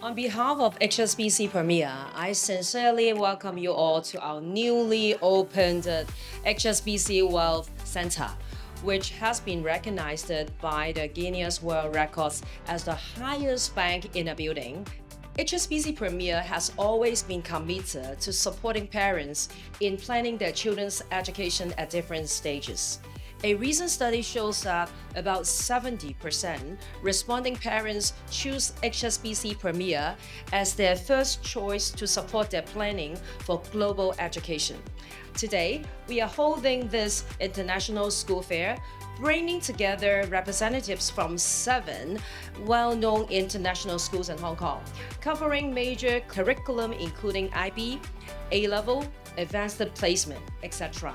On behalf of HSBC Premier, I sincerely welcome you all to our newly opened HSBC Wealth Center, which has been recognized by the Guinness World Records as the highest bank in a building. HSBC Premier has always been committed to supporting parents in planning their children's education at different stages. A recent study shows that about 70% responding parents choose HSBC Premier as their first choice to support their planning for global education. Today, we are holding this international school fair, bringing together representatives from 7 well-known international schools in Hong Kong, covering major curriculum including IB, A-level, advanced placement, etc.,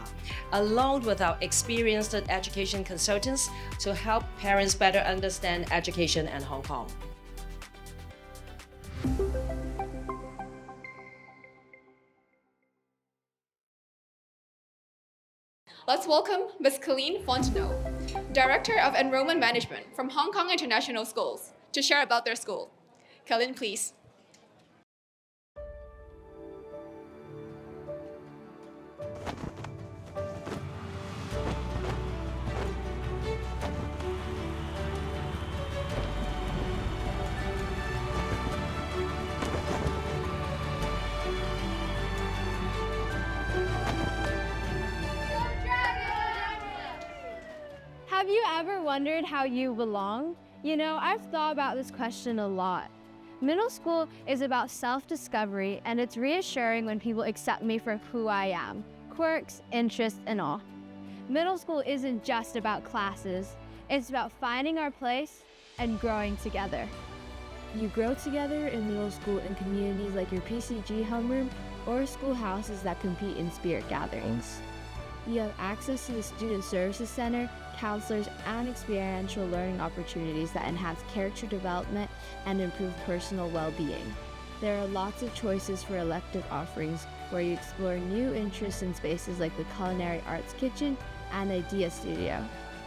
along with our experienced education consultants to help parents better understand education in Hong Kong. Let's welcome Ms. Colleen Fontenot, Director of Enrollment Management from Hong Kong International Schools, to share about their school. Colleen, please. Have you ever wondered how you belong? You know, I've thought about this question a lot. Middle school is about self-discovery, and it's reassuring when people accept me for who I am, quirks, interests, and all. Middle school isn't just about classes. It's about finding our place and growing together. You grow together in middle school in communities like your PCG homeroom or schoolhouses that compete in spirit gatherings. You have access to the Student Services Center, counselors, and experiential learning opportunities that enhance character development and improve personal well-being. There are lots of choices for elective offerings where you explore new interests in spaces like the Culinary Arts Kitchen and Idea Studio.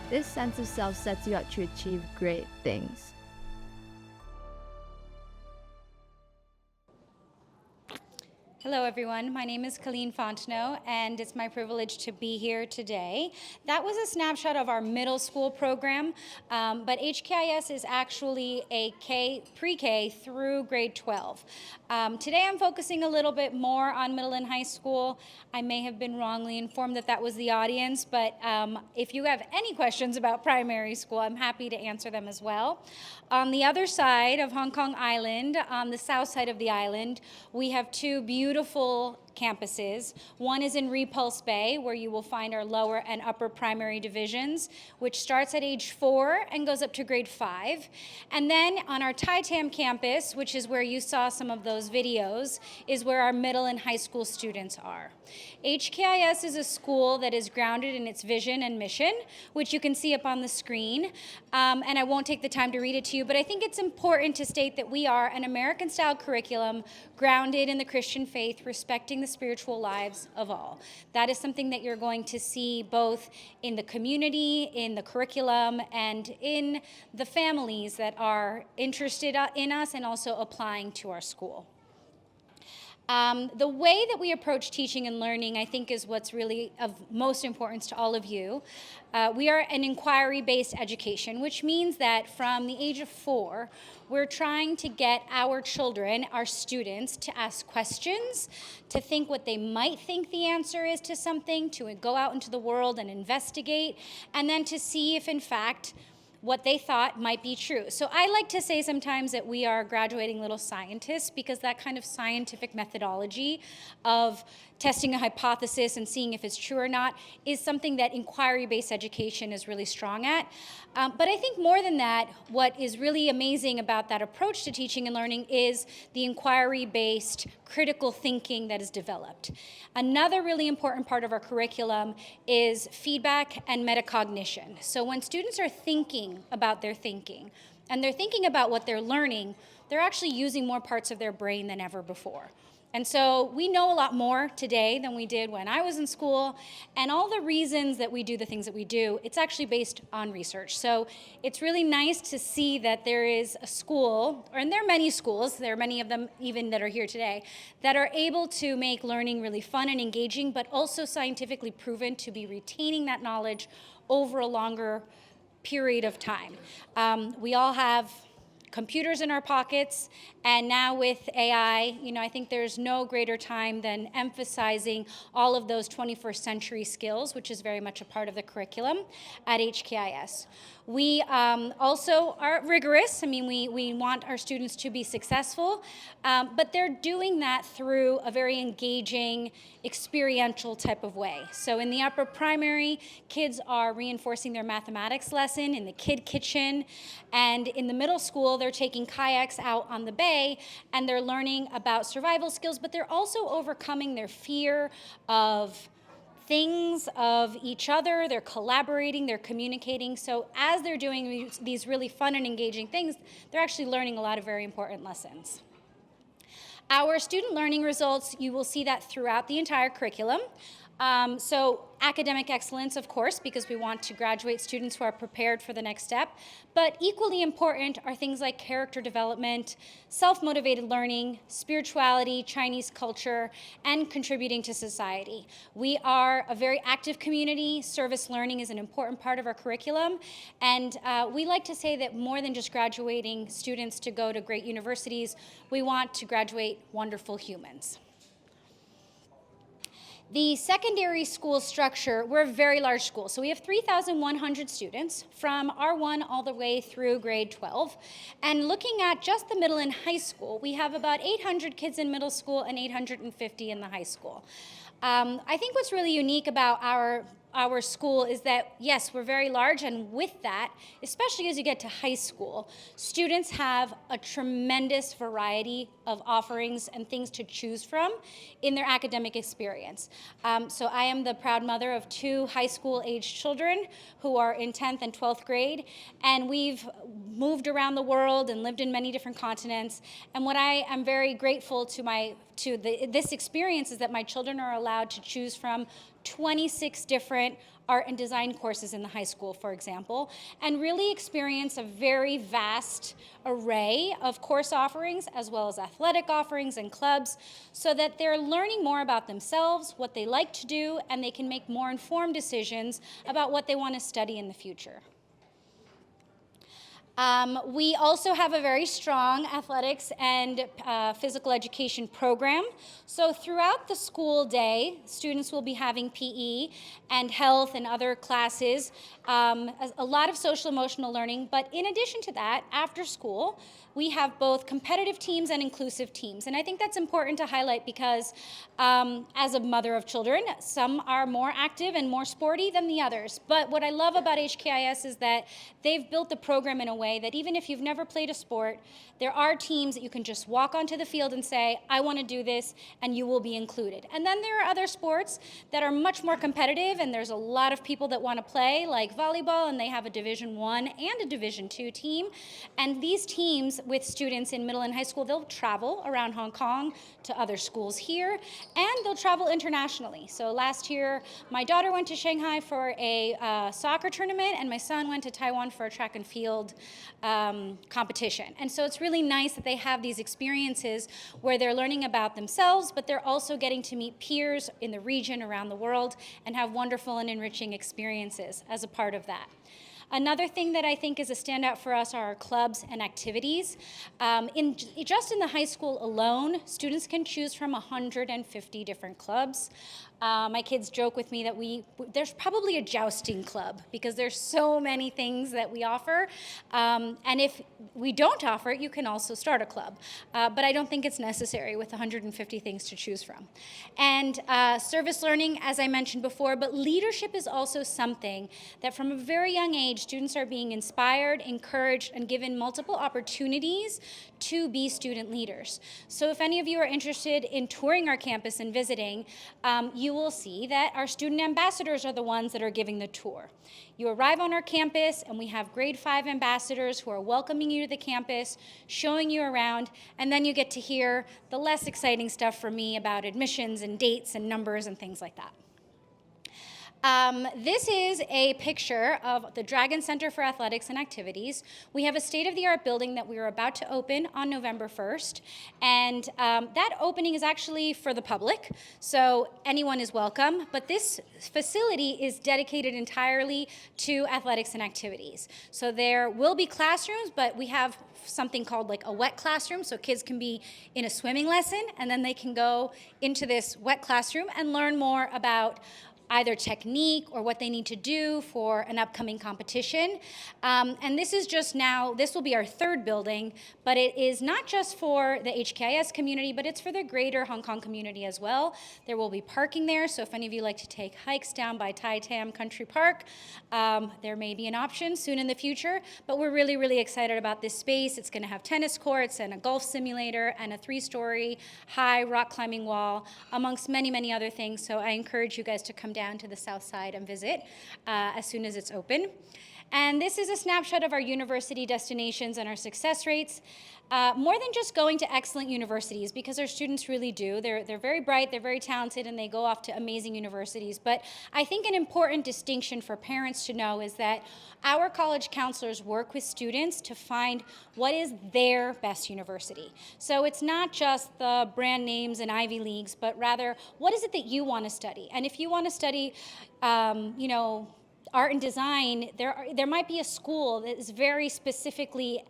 This sense of self sets you up to achieve great things. Hello everyone, my name is Colleen Fontenot and it's my privilege to be here today. That was a snapshot of our middle school program, but HKIS is actually a pre-K through grade 12. Today I'm focusing a little bit more on middle and high school. I may have been wrongly informed that that was the audience, but if you have any questions about primary school, I'm happy to answer them as well. On the other side of Hong Kong Island, on the south side of the island, we have two beautiful campuses. One is in Repulse Bay, where you will find our lower and upper primary divisions, which starts at age 4 and goes up to grade 5. And then on our Tai Tam campus, which is where you saw some of those videos, is where our middle and high school students are. HKIS is a school that is grounded in its vision and mission, which you can see up on the screen. And I won't take the time to read it to you, but I think it's important to state that we are an American-style curriculum grounded in the Christian faith, respecting the spiritual lives of all. That is something that you're going to see both in the community, in the curriculum, and in the families that are interested in us and also applying to our school. The way that we approach teaching and learning, I think, is what's really of most importance to all of you. We are an inquiry-based education, which means that from the age of 4, we're trying to get our children, our students, to ask questions, to think what they might think the answer is to something, to go out into the world and investigate, and then to see if, in fact, what they thought might be true. So I like to say sometimes that we are graduating little scientists, because that kind of scientific methodology of testing a hypothesis and seeing if it's true or not is something that inquiry-based education is really strong at. But I think more than that, what is really amazing about that approach to teaching and learning is the inquiry-based critical thinking that is developed. Another really important part of our curriculum is feedback and metacognition. So when students are thinking about their thinking, and they're thinking about what they're learning, they're actually using more parts of their brain than ever before. And so we know a lot more today than we did when I was in school, and all the reasons that we do the things that we do, it's actually based on research. So it's really nice to see that there is a school, and there are many schools, there are many of them even that are here today, that are able to make learning really fun and engaging, but also scientifically proven to be retaining that knowledge over a longer period of time. We all have computers in our pockets, and now with AI, I think there's no greater time than emphasizing all of those 21st century skills, which is very much a part of the curriculum at HKIS. We also are rigorous. We want our students to be successful, but they're doing that through a very engaging, experiential type of way. So in the upper primary, kids are reinforcing their mathematics lesson in the kid kitchen, and in the middle school, they're taking kayaks out on the bay, and they're learning about survival skills, but they're also overcoming their fear of things, of each other. They're collaborating, they're communicating. So as they're doing these really fun and engaging things, they're actually learning a lot of very important lessons. Our student learning results, you will see that throughout the entire curriculum. So academic excellence, of course, because we want to graduate students who are prepared for the next step. But equally important are things like character development, self-motivated learning, spirituality, Chinese culture, and contributing to society. We are a very active community. Service learning is an important part of our curriculum. And we like to say that more than just graduating students to go to great universities, we want to graduate wonderful humans. The secondary school structure, we're a very large school. So we have 3,100 students from R1 all the way through grade 12. And looking at just the middle and high school, we have about 800 kids in middle school and 850 in the high school. I think what's really unique about our school is that, yes, we're very large, and with that, especially as you get to high school, students have a tremendous variety of offerings and things to choose from in their academic experience. So I am the proud mother of 2 high school age children who are in 10th and 12th grade, and we've moved around the world and lived in many different continents. And what I am very grateful to this experience is that my children are allowed to choose from 26 different art and design courses in the high school, for example, and really experience a very vast array of course offerings as well as athletic offerings and clubs, so that they're learning more about themselves, what they like to do, and they can make more informed decisions about what they want to study in the future. We also have a very strong athletics and physical education program. So throughout the school day, students will be having PE and health and other classes, a lot of social emotional learning. But in addition to that, after school, we have both competitive teams and inclusive teams. And I think that's important to highlight because as a mother of children, some are more active and more sporty than the others. But what I love about HKIS is that they've built the program in a way that even if you've never played a sport, there are teams that you can just walk onto the field and say, I want to do this, and you will be included. And then there are other sports that are much more competitive, and there's a lot of people that want to play, like volleyball, and they have a Division I and a Division II team. And these teams with students in middle and high school, they'll travel around Hong Kong to other schools here, and they'll travel internationally. So last year, my daughter went to Shanghai for a soccer tournament, and my son went to Taiwan for a track and field competition. And so it's really nice that they have these experiences where they're learning about themselves, but they're also getting to meet peers in the region around the world and have wonderful and enriching experiences as a part of that. Another thing that I think is a standout for us are our clubs and activities. Just in the high school alone, students can choose from 150 different clubs. My kids joke with me that there's probably a jousting club because there's so many things that we offer. And if we don't offer it, you can also start a club. But I don't think it's necessary with 150 things to choose from. And service learning, as I mentioned before, but leadership is also something that from a very young age, students are being inspired, encouraged, and given multiple opportunities to be student leaders. So if any of you are interested in touring our campus and visiting, you you will see that our student ambassadors are the ones that are giving the tour. You arrive on our campus, and we have grade 5 ambassadors who are welcoming you to the campus, showing you around, and then you get to hear the less exciting stuff from me about admissions and dates and numbers and things like that. This is a picture of the Dragon Center for Athletics and Activities. We have a state-of-the-art building that we are about to open on November 1st, and that opening is actually for the public, so anyone is welcome, but this facility is dedicated entirely to athletics and activities. So there will be classrooms, but we have something called like a wet classroom, so kids can be in a swimming lesson, and then they can go into this wet classroom and learn more about either technique or what they need to do for an upcoming competition. And this is just now, this will be our 3rd building, but it is not just for the HKIS community, but it's for the greater Hong Kong community as well. There will be parking there, so if any of you like to take hikes down by Tai Tam Country Park, there may be an option soon in the future, but we're really, really excited about this space. It's gonna have tennis courts and a golf simulator and a 3-story high rock climbing wall, amongst many, many other things, so I encourage you guys to come down to the south side and visit as soon as it's open. And this is a snapshot of our university destinations and our success rates. More than just going to excellent universities, because our students really do. They're very bright, they're very talented, and they go off to amazing universities. But I think an important distinction for parents to know is that our college counselors work with students to find what is their best university. So it's not just the brand names and Ivy Leagues, but rather, what is it that you want to study? And if you want to study, you know, art and design, there might be a school that is very specifically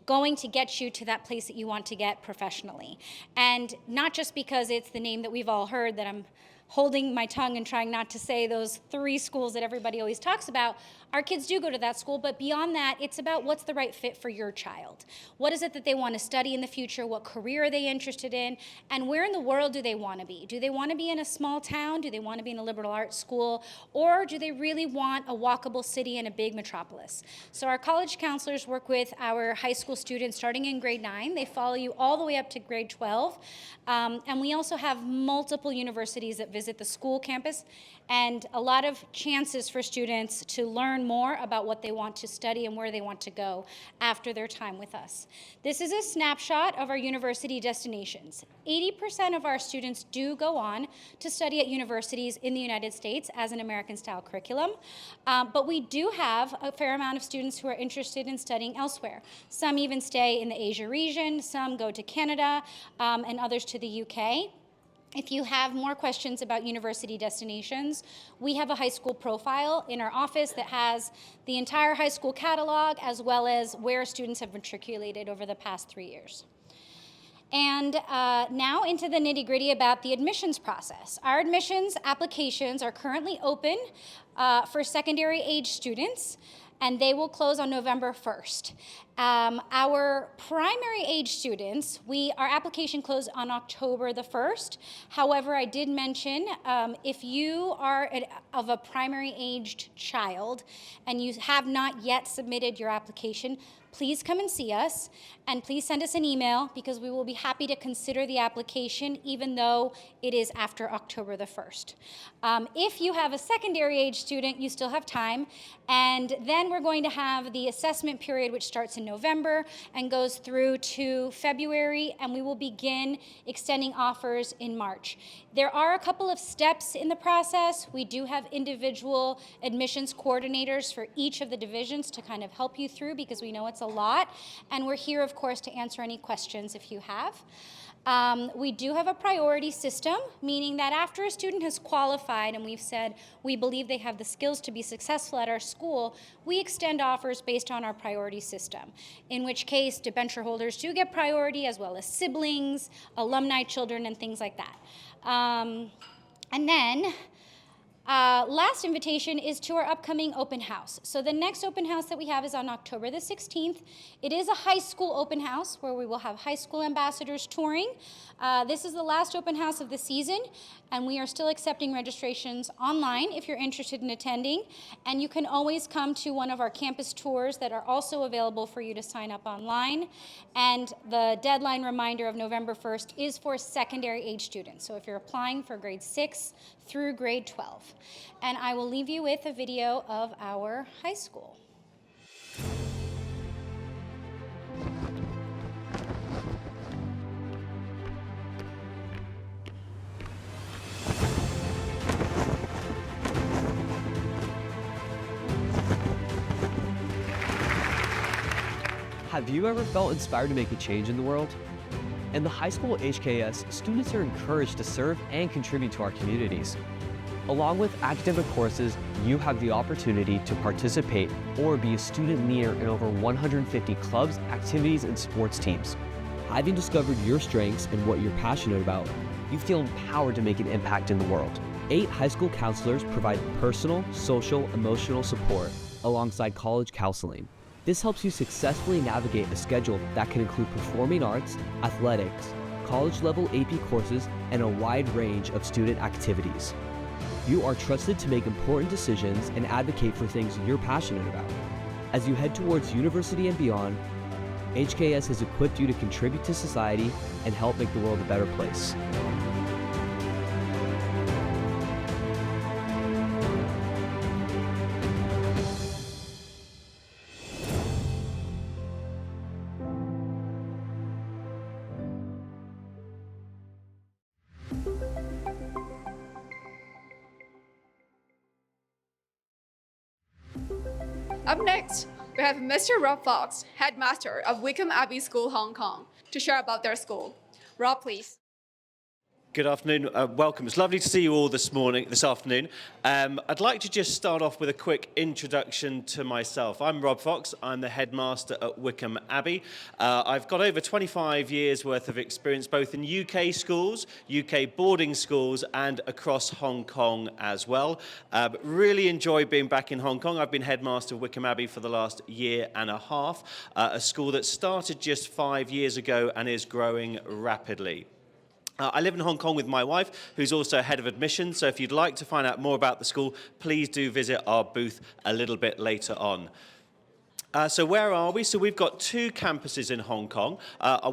going to get you to that place that you want to get professionally. And not just because it's the name that we've all heard, that I'm holding my tongue and trying not to say those 3 schools that everybody always talks about. Our kids do go to that school, but beyond that, it's about what's the right fit for your child. What is it that they want to study in the future? What career are they interested in? And where in the world do they want to be? Do they want to be in a small town? Do they want to be in a liberal arts school? Or do they really want a walkable city and a big metropolis? So our college counselors work with our high school students starting in grade 9. They follow you all the way up to grade 12. And we also have multiple universities that visit the school campus, and a lot of chances for students to learn more about what they want to study and where they want to go after their time with us. This is a snapshot of our university destinations. 80% of our students do go on to study at universities in the United States as an American-style curriculum, but we do have a fair amount of students who are interested in studying elsewhere. Some even stay in the Asia region, some go to Canada, and others to the UK. If you have more questions about university destinations, we have a high school profile in our office that has the entire high school catalog, as well as where students have matriculated over the past 3 years. And now into the nitty-gritty about the admissions process. Our admissions applications are currently open for secondary age students, and they will close on November 1st. Our primary age students, our application closed on October the 1st. However, I did mention if you are of a primary aged child and you have not yet submitted your application, please come and see us, and please send us an email, because we will be happy to consider the application even though it is after October the 1st. If you have a secondary age student, you still have time, and then we're going to have the assessment period, which starts in November and goes through to February, and we will begin extending offers in March. There are a couple of steps in the process. We do have individual admissions coordinators for each of the divisions to kind of help you through, because we know it's a lot, and we're here, of course, to answer any questions if you have. We do have a priority system, meaning that after a student has qualified and we've said we believe they have the skills to be successful at our school, we extend offers based on our priority system, in which case debenture holders do get priority, as well as siblings, alumni children, and things like that. And then Last invitation is to our upcoming open house. So the next open house that we have is on October the 16th. It is a high school open house where we will have high school ambassadors touring. This is the last open house of the season, and we are still accepting registrations online if you're interested in attending. And you can always come to one of our campus tours that are also available for you to sign up online. And the deadline reminder of November 1st is for secondary age students. So if you're applying for grade 6 through grade 12. And I will leave you with a video of our high school. Have you ever felt inspired to make a change in the world? In the high school HKIS, students are encouraged to serve and contribute to our communities. Along with academic courses, you have the opportunity to participate or be a student leader in over 150 clubs, activities, and sports teams. Having discovered your strengths and what you're passionate about, you feel empowered to make an impact in the world. 8 high school counselors provide personal, social, emotional support alongside college counseling. This helps you successfully navigate a schedule that can include performing arts, athletics, college-level AP courses, and a wide range of student activities. You are trusted to make important decisions and advocate for things you're passionate about. As you head towards university and beyond, HKIS has equipped you to contribute to society and help make the world a better place. Up next, we have Mr. Rob Fox, headmaster of Wycombe Abbey School, Hong Kong, to share about their school. Rob, please. Good afternoon, welcome. It's lovely to see you all this afternoon. I'd like to just start off with a quick introduction to myself. I'm Rob Fox, I'm the headmaster at Wycombe Abbey. I've got over 25 years worth of experience both in UK schools, UK boarding schools and across Hong Kong as well. Really enjoy being back in Hong Kong. I've been headmaster of Wycombe Abbey for the last year and a half, a school that started just 5 years ago and is growing rapidly. I live in Hong Kong with my wife, who's also head of admissions, so if you'd like to find out more about the school, please do visit our booth a little bit later on. So where are we? So we've got 2 campuses in Hong Kong.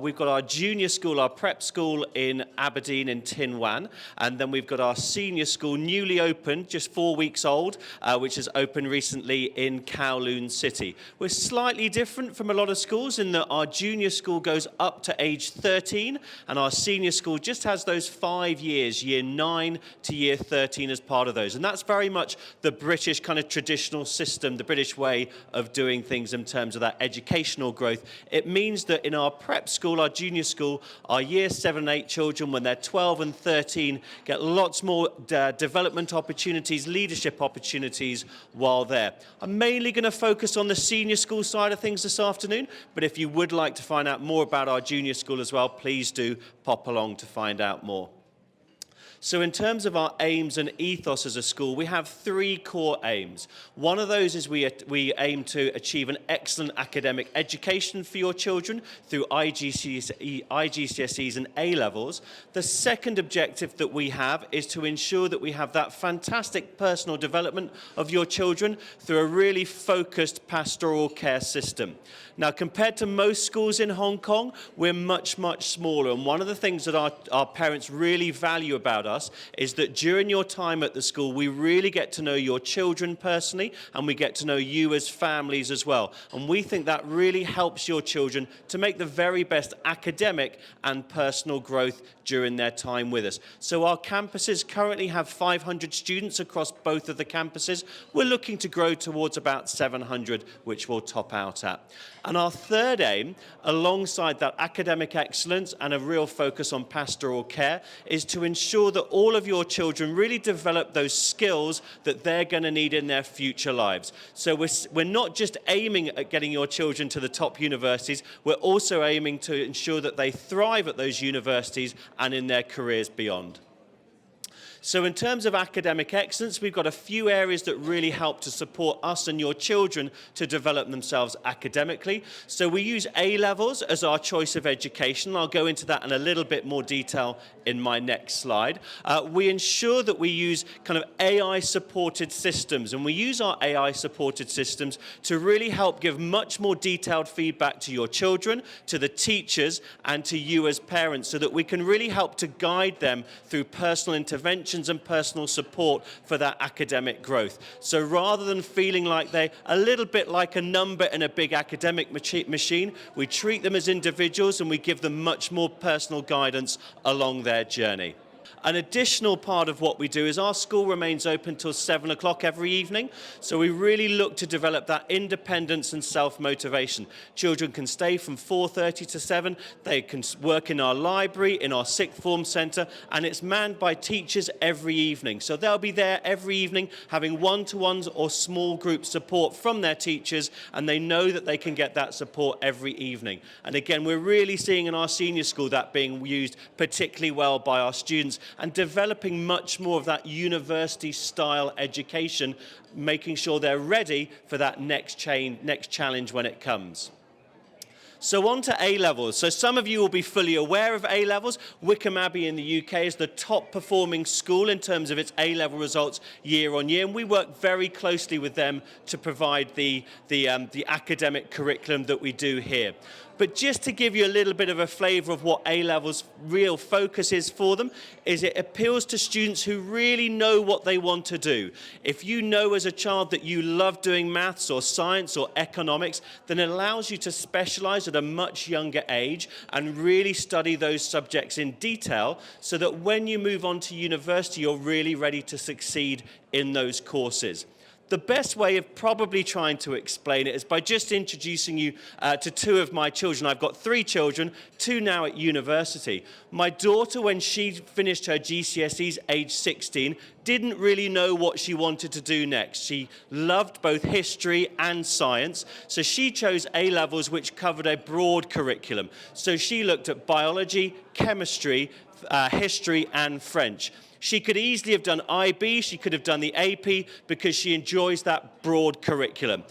We've got our junior school, our prep school in Aberdeen in Tin Wan, and then we've got our senior school, newly opened, just 4 weeks old, which has opened recently in Kowloon City. We're slightly different from a lot of schools in that our junior school goes up to age 13, and our senior school just has those 5 years, year 9 to year 13 as part of those. And that's very much the British kind of traditional system, the British way of doing things in terms of that educational growth. It means that in our prep school, our junior school, our year 7 and 8 children, when they're 12 and 13, get lots more development opportunities, leadership opportunities while there. I'm mainly going to focus on the senior school side of things this afternoon, but if you would like to find out more about our junior school as well, please do pop along to find out more. So in terms of our aims and ethos as a school, we have 3 core aims. One of those is we aim to achieve an excellent academic education for your children through IGCSEs and A-levels. The second objective that we have is to ensure that we have that fantastic personal development of your children through a really focused pastoral care system. Now, compared to most schools in Hong Kong, we're much, much smaller. And one of the things that our parents really value about us is that during your time at the school, we really get to know your children personally, and we get to know you as families as well. And we think that really helps your children to make the very best academic and personal growth during their time with us. So our campuses currently have 500 students across both of the campuses. We're looking to grow towards about 700, which we'll top out at. And our third aim, alongside that academic excellence and a real focus on pastoral care, is to ensure that all of your children really develop those skills that they're going to need in their future lives. So we're not just aiming at getting your children to the top universities, we're also aiming to ensure that they thrive at those universities and in their careers beyond. So in terms of academic excellence, we've got a few areas that really help to support us and your children to develop themselves academically. So we use A-levels as our choice of education. I'll go into that in a little bit more detail in my next slide. We ensure that we use kind of AI-supported systems, and we use our AI-supported systems to really help give much more detailed feedback to your children, to the teachers, and to you as parents, so that we can really help to guide them through personal interventions and personal support for that academic growth. So rather than feeling like they're a little bit like a number in a big academic machine, we treat them as individuals and we give them much more personal guidance along their journey. An additional part of what we do is our school remains open till 7 o'clock every evening. So we really look to develop that independence and self-motivation. Children can stay from 4:30 to 7. They can work in our library, in our sixth form centre, and it's manned by teachers every evening. So they'll be there every evening having one-to-ones or small group support from their teachers, and they know that they can get that support every evening. And again, we're really seeing in our senior school that being used particularly well by our students, and developing much more of that university-style education, making sure they're ready for that next challenge when it comes. So on to A-levels. So some of you will be fully aware of A-levels. Wycombe Abbey in the UK is the top performing school in terms of its A-level results year on year, and we work very closely with them to provide the academic curriculum that we do here. But just to give you a little bit of a flavour of what A-levels' real focus is for them, is it appeals to students who really know what they want to do. If you know as a child that you love doing maths or science or economics, then it allows you to specialise at a much younger age and really study those subjects in detail, so that when you move on to university, you're really ready to succeed in those courses. The best way of probably trying to explain it is by just introducing you to two of my children. I've got 3 children, 2 now at university. My daughter, when she finished her GCSEs age 16, didn't really know what she wanted to do next. She loved both history and science, so she chose A-levels, which covered a broad curriculum. So she looked at biology, chemistry, history and French. She could easily have done IB, she could have done the AP, because she enjoys that broad curriculum.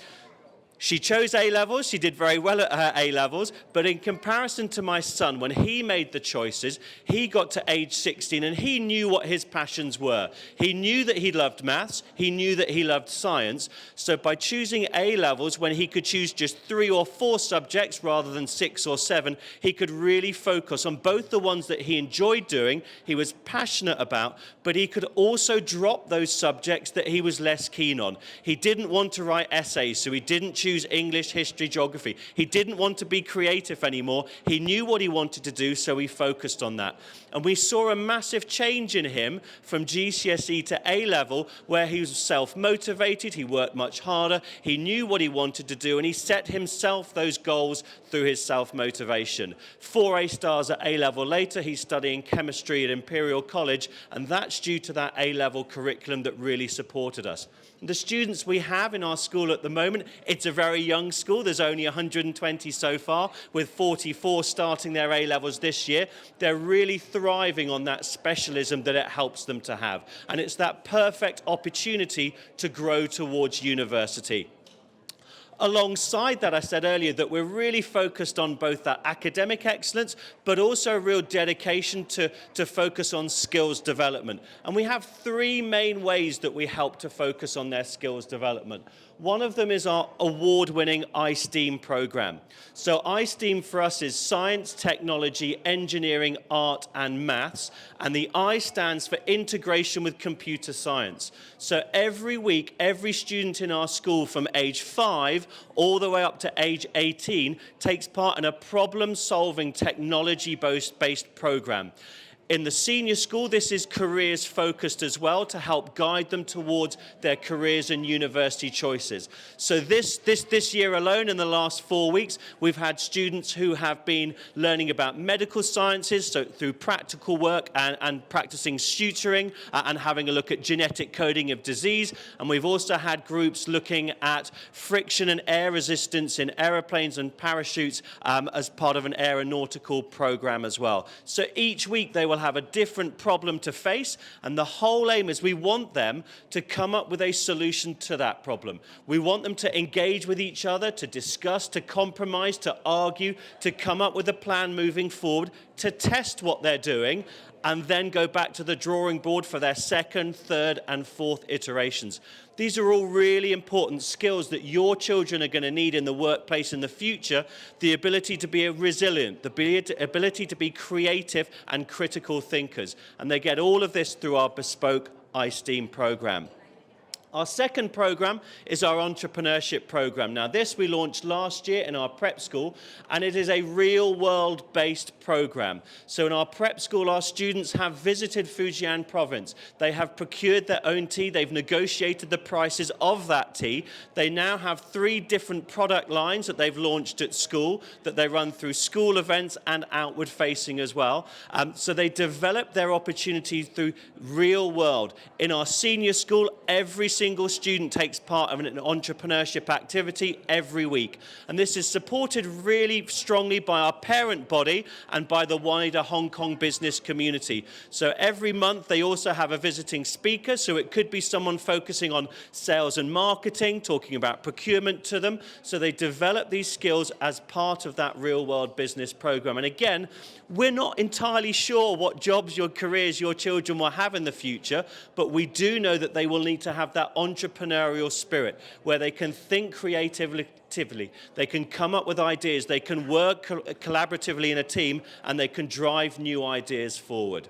She chose A-levels, she did very well at her A-levels, but in comparison to my son, when he made the choices, he got to age 16 and he knew what his passions were. He knew that he loved maths, he knew that he loved science, so by choosing A-levels, when he could choose just 3 or 4 subjects rather than 6 or 7, he could really focus on both the ones that he enjoyed doing, he was passionate about, but he could also drop those subjects that he was less keen on. He didn't want to write essays, so he didn't choose English, history, geography. He didn't want to be creative anymore. He knew what he wanted to do, so he focused on that. And we saw a massive change in him from GCSE to A-level, where he was self-motivated, he worked much harder, he knew what he wanted to do, and he set himself those goals through his self-motivation. 4 A stars at A-level later, he's studying chemistry at Imperial College, and that's due to that A-level curriculum that really supported us. The students we have in our school at the moment, it's a very young school. There's only 120 so far, with 44 starting their A-levels this year. They're really thriving on that specialism that it helps them to have. And it's that perfect opportunity to grow towards university. Alongside that, I said earlier that we're really focused on both that academic excellence, but also a real dedication to focus on skills development. And we have 3 main ways that we help to focus on their skills development. One of them is our award-winning iSTEAM program. So iSTEAM for us is science, technology, engineering, art, and maths. And the I stands for integration with computer science. So every week, every student in our school from age 5 all the way up to age 18 takes part in a problem-solving, technology-based program. In the senior school, this is careers focused as well, to help guide them towards their careers and university choices. So this year alone, in the last 4 weeks, we've had students who have been learning about medical sciences, so through practical work and practicing suturing and having a look at genetic coding of disease. And we've also had groups looking at friction and air resistance in aeroplanes and parachutes as part of an aeronautical program as well. So each week they will will have a different problem to face, and the whole aim is we want them to come up with a solution to that problem. We want them to engage with each other, to discuss, to compromise, to argue, to come up with a plan moving forward, to test what they're doing, and then go back to the drawing board for their second, third, and fourth iterations. These are all really important skills that your children are going to need in the workplace in the future. The ability to be resilient, the ability to be creative and critical thinkers. And they get all of this through our bespoke iSTEAM program. Our second program is our entrepreneurship program. Now, this we launched last year in our prep school, and it is a real-world-based program. So in our prep school, our students have visited Fujian province. They have procured their own tea. They've negotiated the prices of that tea. They now have 3 different product lines that they've launched at school, that they run through school events and outward-facing as well. So they develop their opportunities through real world. In our senior school, every single student takes part of an entrepreneurship activity every week. And this is supported really strongly by our parent body and by the wider Hong Kong business community. So every month they also have a visiting speaker, so it could be someone focusing on sales and marketing, talking about procurement to them. So they develop these skills as part of that real-world business program. And again, we're not entirely sure what jobs, your careers, your children will have in the future, but we do know that they will need to have that entrepreneurial spirit where they can think creatively, they can come up with ideas, they can work collaboratively in a team, and they can drive new ideas forward.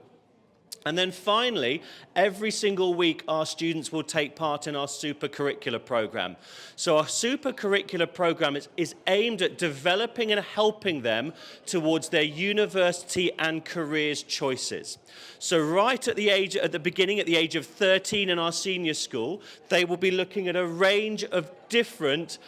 And then finally, every single week, our students will take part in our super curricular program. So our super curricular program is aimed at developing and helping them towards their university and careers choices. So right at the beginning, at the age of 13 in our senior school, they will be looking at a range of different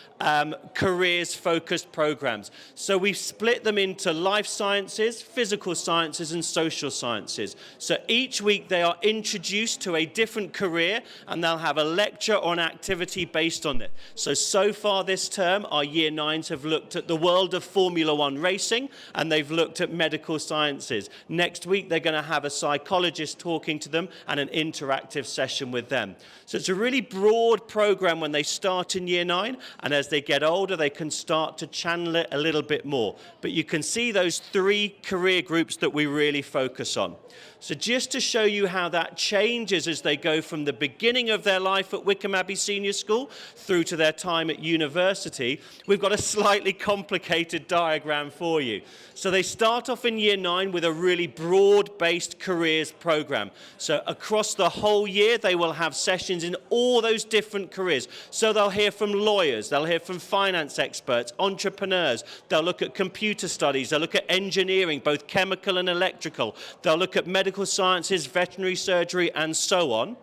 careers-focused programs. So we've split them into life sciences, physical sciences, and social sciences. So each week they are introduced to a different career, and they'll have a lecture or an activity based on it. So far this term, our Year 9s have looked at the world of Formula One racing, and they've looked at medical sciences. Next week, they're going to have a psychologist talking to them and an interactive session with them. So it's a really broad program when they start in Year 9, and as they get older, they can start to channel it a little bit more. But you can see those 3 career groups that we really focus on. So just to show you how that changes as they go from the beginning of their life at Wycombe Abbey Senior School through to their time at university, we've got a slightly complicated diagram for you. So they start off in Year 9 with a really broad-based careers program. So across the whole year, they will have sessions in all those different careers. So they'll hear from lawyers, they'll hear from finance experts, entrepreneurs, they'll look at computer studies, they'll look at engineering, both chemical and electrical, they'll look at medical sciences, veterinary surgery, and so on.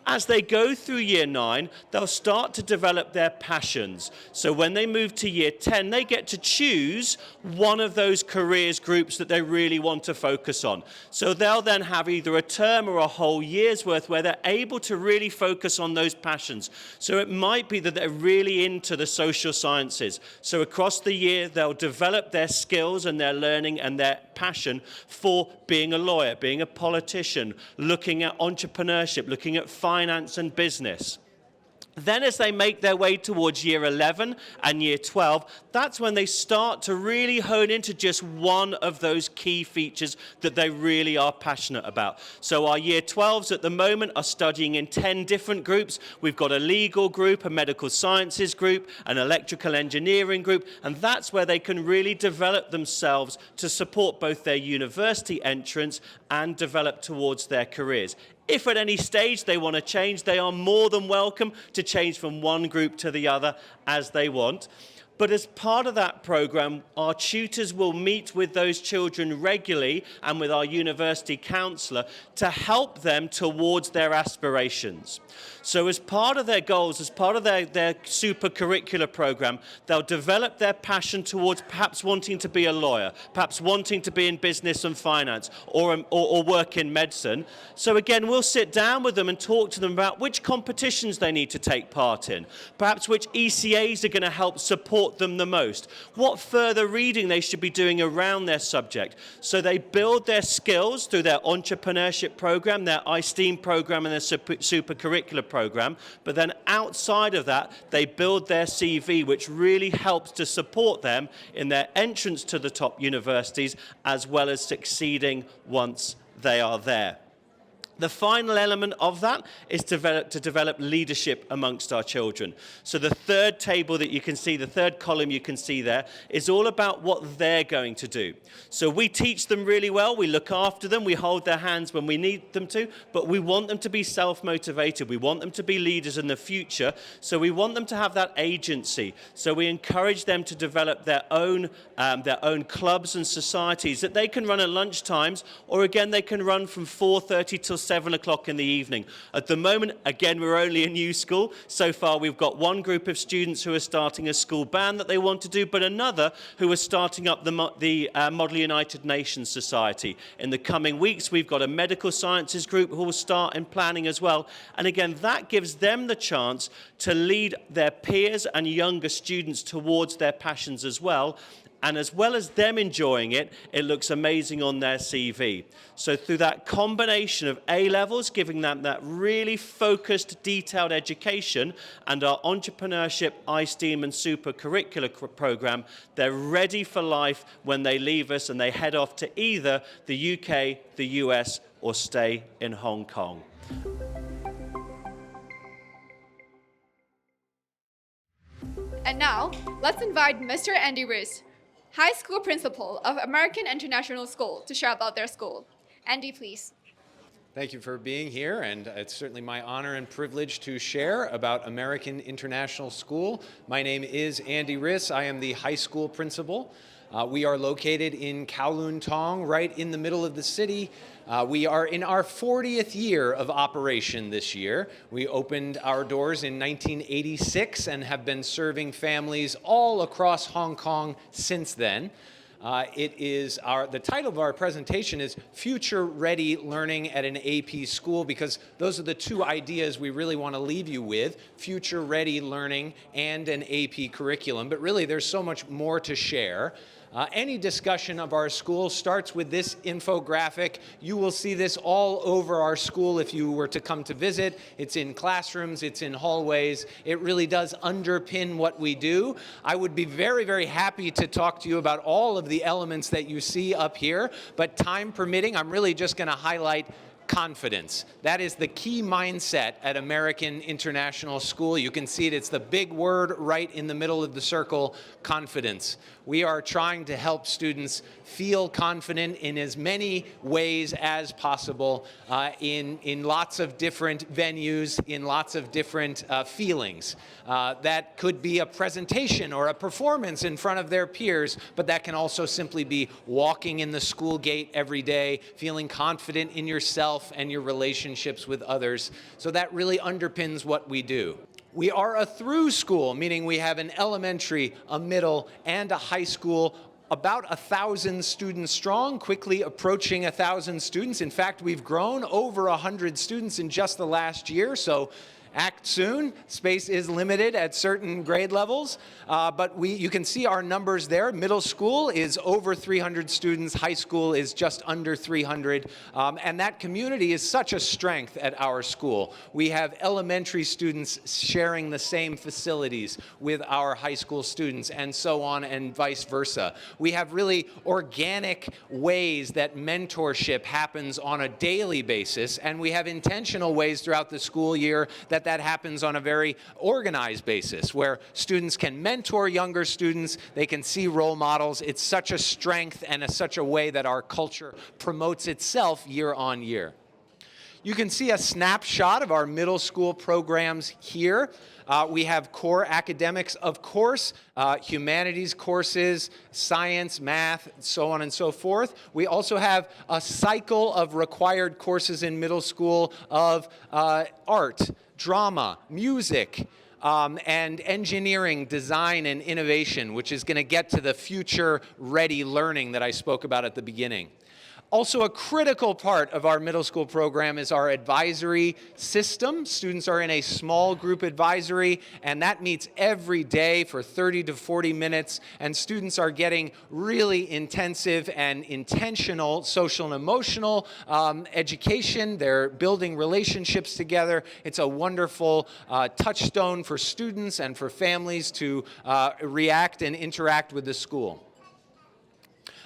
As they go through Year 9, they'll start to develop their passions. So when they move to Year 10, they get to choose one of those careers groups that they really want to focus on. So they'll then have either a term or a whole year's worth where they're able to really focus on those passions. So it might be that they're really into the social sciences. So across the year, they'll develop their skills and their learning and their passion for being a lawyer, being a politician, looking at entrepreneurship, looking at finance and business. Then as they make their way towards Year 11 and Year 12, that's when they start to really hone into just one of those key features that they really are passionate about. So our Year 12s at the moment are studying in 10 different groups. We've got a legal group, a medical sciences group, an electrical engineering group, and that's where they can really develop themselves to support both their university entrance and develop towards their careers. If at any stage they want to change, they are more than welcome to change from one group to the other as they want. But as part of that program, our tutors will meet with those children regularly and with our university counsellor to help them towards their aspirations. So as part of their goals, as part of their super curricular program, they'll develop their passion towards perhaps wanting to be a lawyer, perhaps wanting to be in business and finance, or work in medicine. So again, we'll sit down with them and talk to them about which competitions they need to take part in, perhaps which ECAs are going to help support support them the most, what further reading they should be doing around their subject. So they build their skills through their entrepreneurship program, their iSTEAM program, and their super curricular program. But then outside of that, they build their CV, which really helps to support them in their entrance to the top universities, as well as succeeding once they are there. The final element of that is to develop leadership amongst our children. So the third table that you can see, the third column you can see there, is all about what they're going to do. So we teach them really well, we look after them, we hold their hands when we need them to, but we want them to be self-motivated. We want them to be leaders in the future, so we want them to have that agency. So we encourage them to develop their own clubs and societies that they can run at lunch times, or again, they can run from 4:30 till 7 o'clock in the evening. At the moment, again, we're only a new school. So far, we've got one group of students who are starting a school band that they want to do, but another who are starting up the Model United Nations Society. In the coming weeks, we've got a medical sciences group who will start in planning as well. And again, that gives them the chance to lead their peers and younger students towards their passions as well. And as well as them enjoying it, it looks amazing on their CV. So through that combination of A-levels, giving them that really focused, detailed education, and our entrepreneurship, iSTEAM, and super curricular program, they're ready for life when they leave us and they head off to either the UK, the US, or stay in Hong Kong. And now, let's invite Mr. Andy Riss, High School Principal of American International School, to share about their school. Andy, please. Thank you for being here, and it's certainly my honor and privilege to share about American International School. My name is Andy Riss. I am the high school principal. We are located in Kowloon Tong, right in the middle of the city. We are in our 40th year of operation this year. We opened our doors in 1986 and have been serving families all across Hong Kong since then. The title of our presentation is Future Ready Learning at an AP School, because those are the two ideas we really want to leave you with: future ready learning and an AP curriculum. But really, there's so much more to share. Any discussion of our school starts with this infographic. You will see this all over our school if you were to come to visit. It's in classrooms, it's in hallways. It really does underpin what we do. I would be very, very happy to talk to you about all of the elements that you see up here, but time permitting, I'm really just going to highlight confidence. That is the key mindset at American International School. You can see it, it's the big word right in the middle of the circle, confidence. We are trying to help students feel confident in as many ways as possible, in lots of different venues, in lots of different feelings. That could be a presentation or a performance in front of their peers, but that can also simply be walking in the school gate every day, feeling confident in yourself and your relationships with others. So that really underpins what we do. We are a through school, meaning we have an elementary, a middle, and a high school, about 1,000 students strong, quickly approaching 1,000 students. In fact, we've grown over 100 students in just the last year, so act soon. Space is limited at certain grade levels, but you can see our numbers there. Middle school is over 300 students. High school is just under 300, and that community is such a strength at our school. We have elementary students sharing the same facilities with our high school students, and so on and vice versa. We have really organic ways that mentorship happens on a daily basis, and we have intentional ways throughout the school year that happens on a very organized basis, where students can mentor younger students, they can see role models. It's such a strength and such a way that our culture promotes itself year on year. You can see a snapshot of our middle school programs here. We have core academics, of course, humanities courses, science, math, so on and so forth. We also have a cycle of required courses in middle school of art, drama, music, and engineering, design, and innovation, which is going to get to the future-ready learning that I spoke about at the beginning. Also, a critical part of our middle school program is our advisory system. Students are in a small group advisory, and that meets every day for 30 to 40 minutes, and students are getting really intensive and intentional social and emotional education. They're building relationships together. It's a wonderful touchstone for students and for families to react and interact with the school.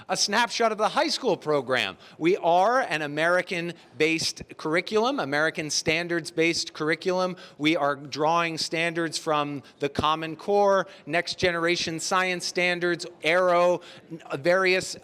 A snapshot of the high school program. We are an American-based curriculum, American standards-based curriculum. We are drawing standards from the Common Core, Next Generation Science Standards, Arrow, various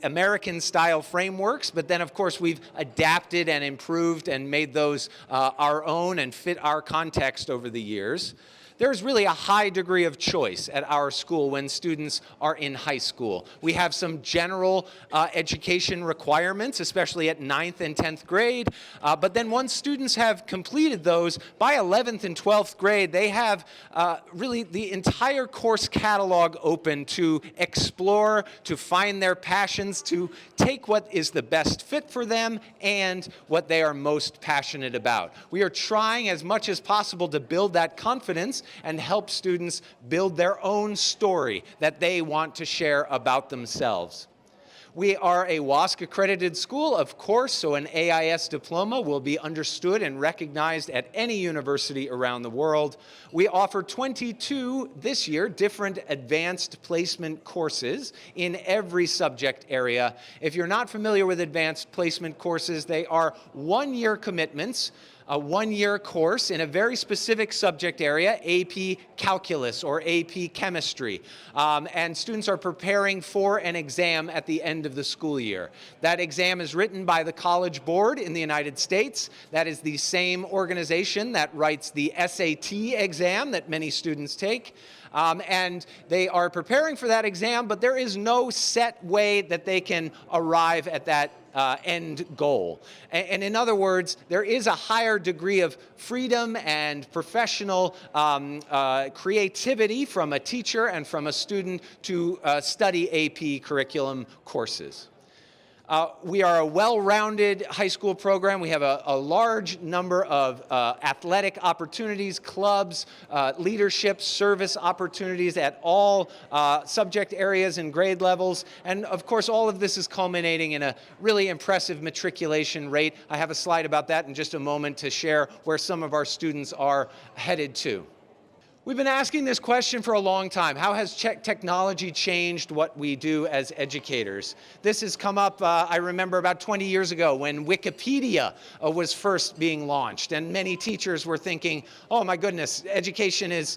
American-style frameworks, but then, of course, we've adapted and improved and made those our own and fit our context over the years. There's really a high degree of choice at our school when students are in high school. We have some general education requirements, especially at 9th and 10th grade, but then once students have completed those, by 11th and 12th grade, they have really the entire course catalog open to explore, to find their passions, to take what is the best fit for them and what they are most passionate about. We are trying as much as possible to build that confidence and help students build their own story that they want to share about themselves. We are a WASC accredited school, of course, so an AIS diploma will be understood and recognized at any university around the world. We offer 22 this year different advanced placement courses in every subject area. If you're not familiar with advanced placement courses, they are one-year commitments, a one-year course in a very specific subject area, AP Calculus or AP Chemistry. And students are preparing for an exam at the end of the school year. That exam is written by the College Board in the United States. That is the same organization that writes the SAT exam that many students take. And they are preparing for that exam, but there is no set way that they can arrive at that end goal. And in other words, there is a higher degree of freedom and professional creativity from a teacher and from a student to study AP curriculum courses. We are a well-rounded high school program. We have a large number of athletic opportunities, clubs, leadership, service opportunities at all subject areas and grade levels. And of course, all of this is culminating in a really impressive matriculation rate. I have a slide about that in just a moment to share where some of our students are headed to. We've been asking this question for a long time. How has technology changed what we do as educators? This has come up, I remember about 20 years ago when Wikipedia was first being launched, and many teachers were thinking, oh my goodness, education is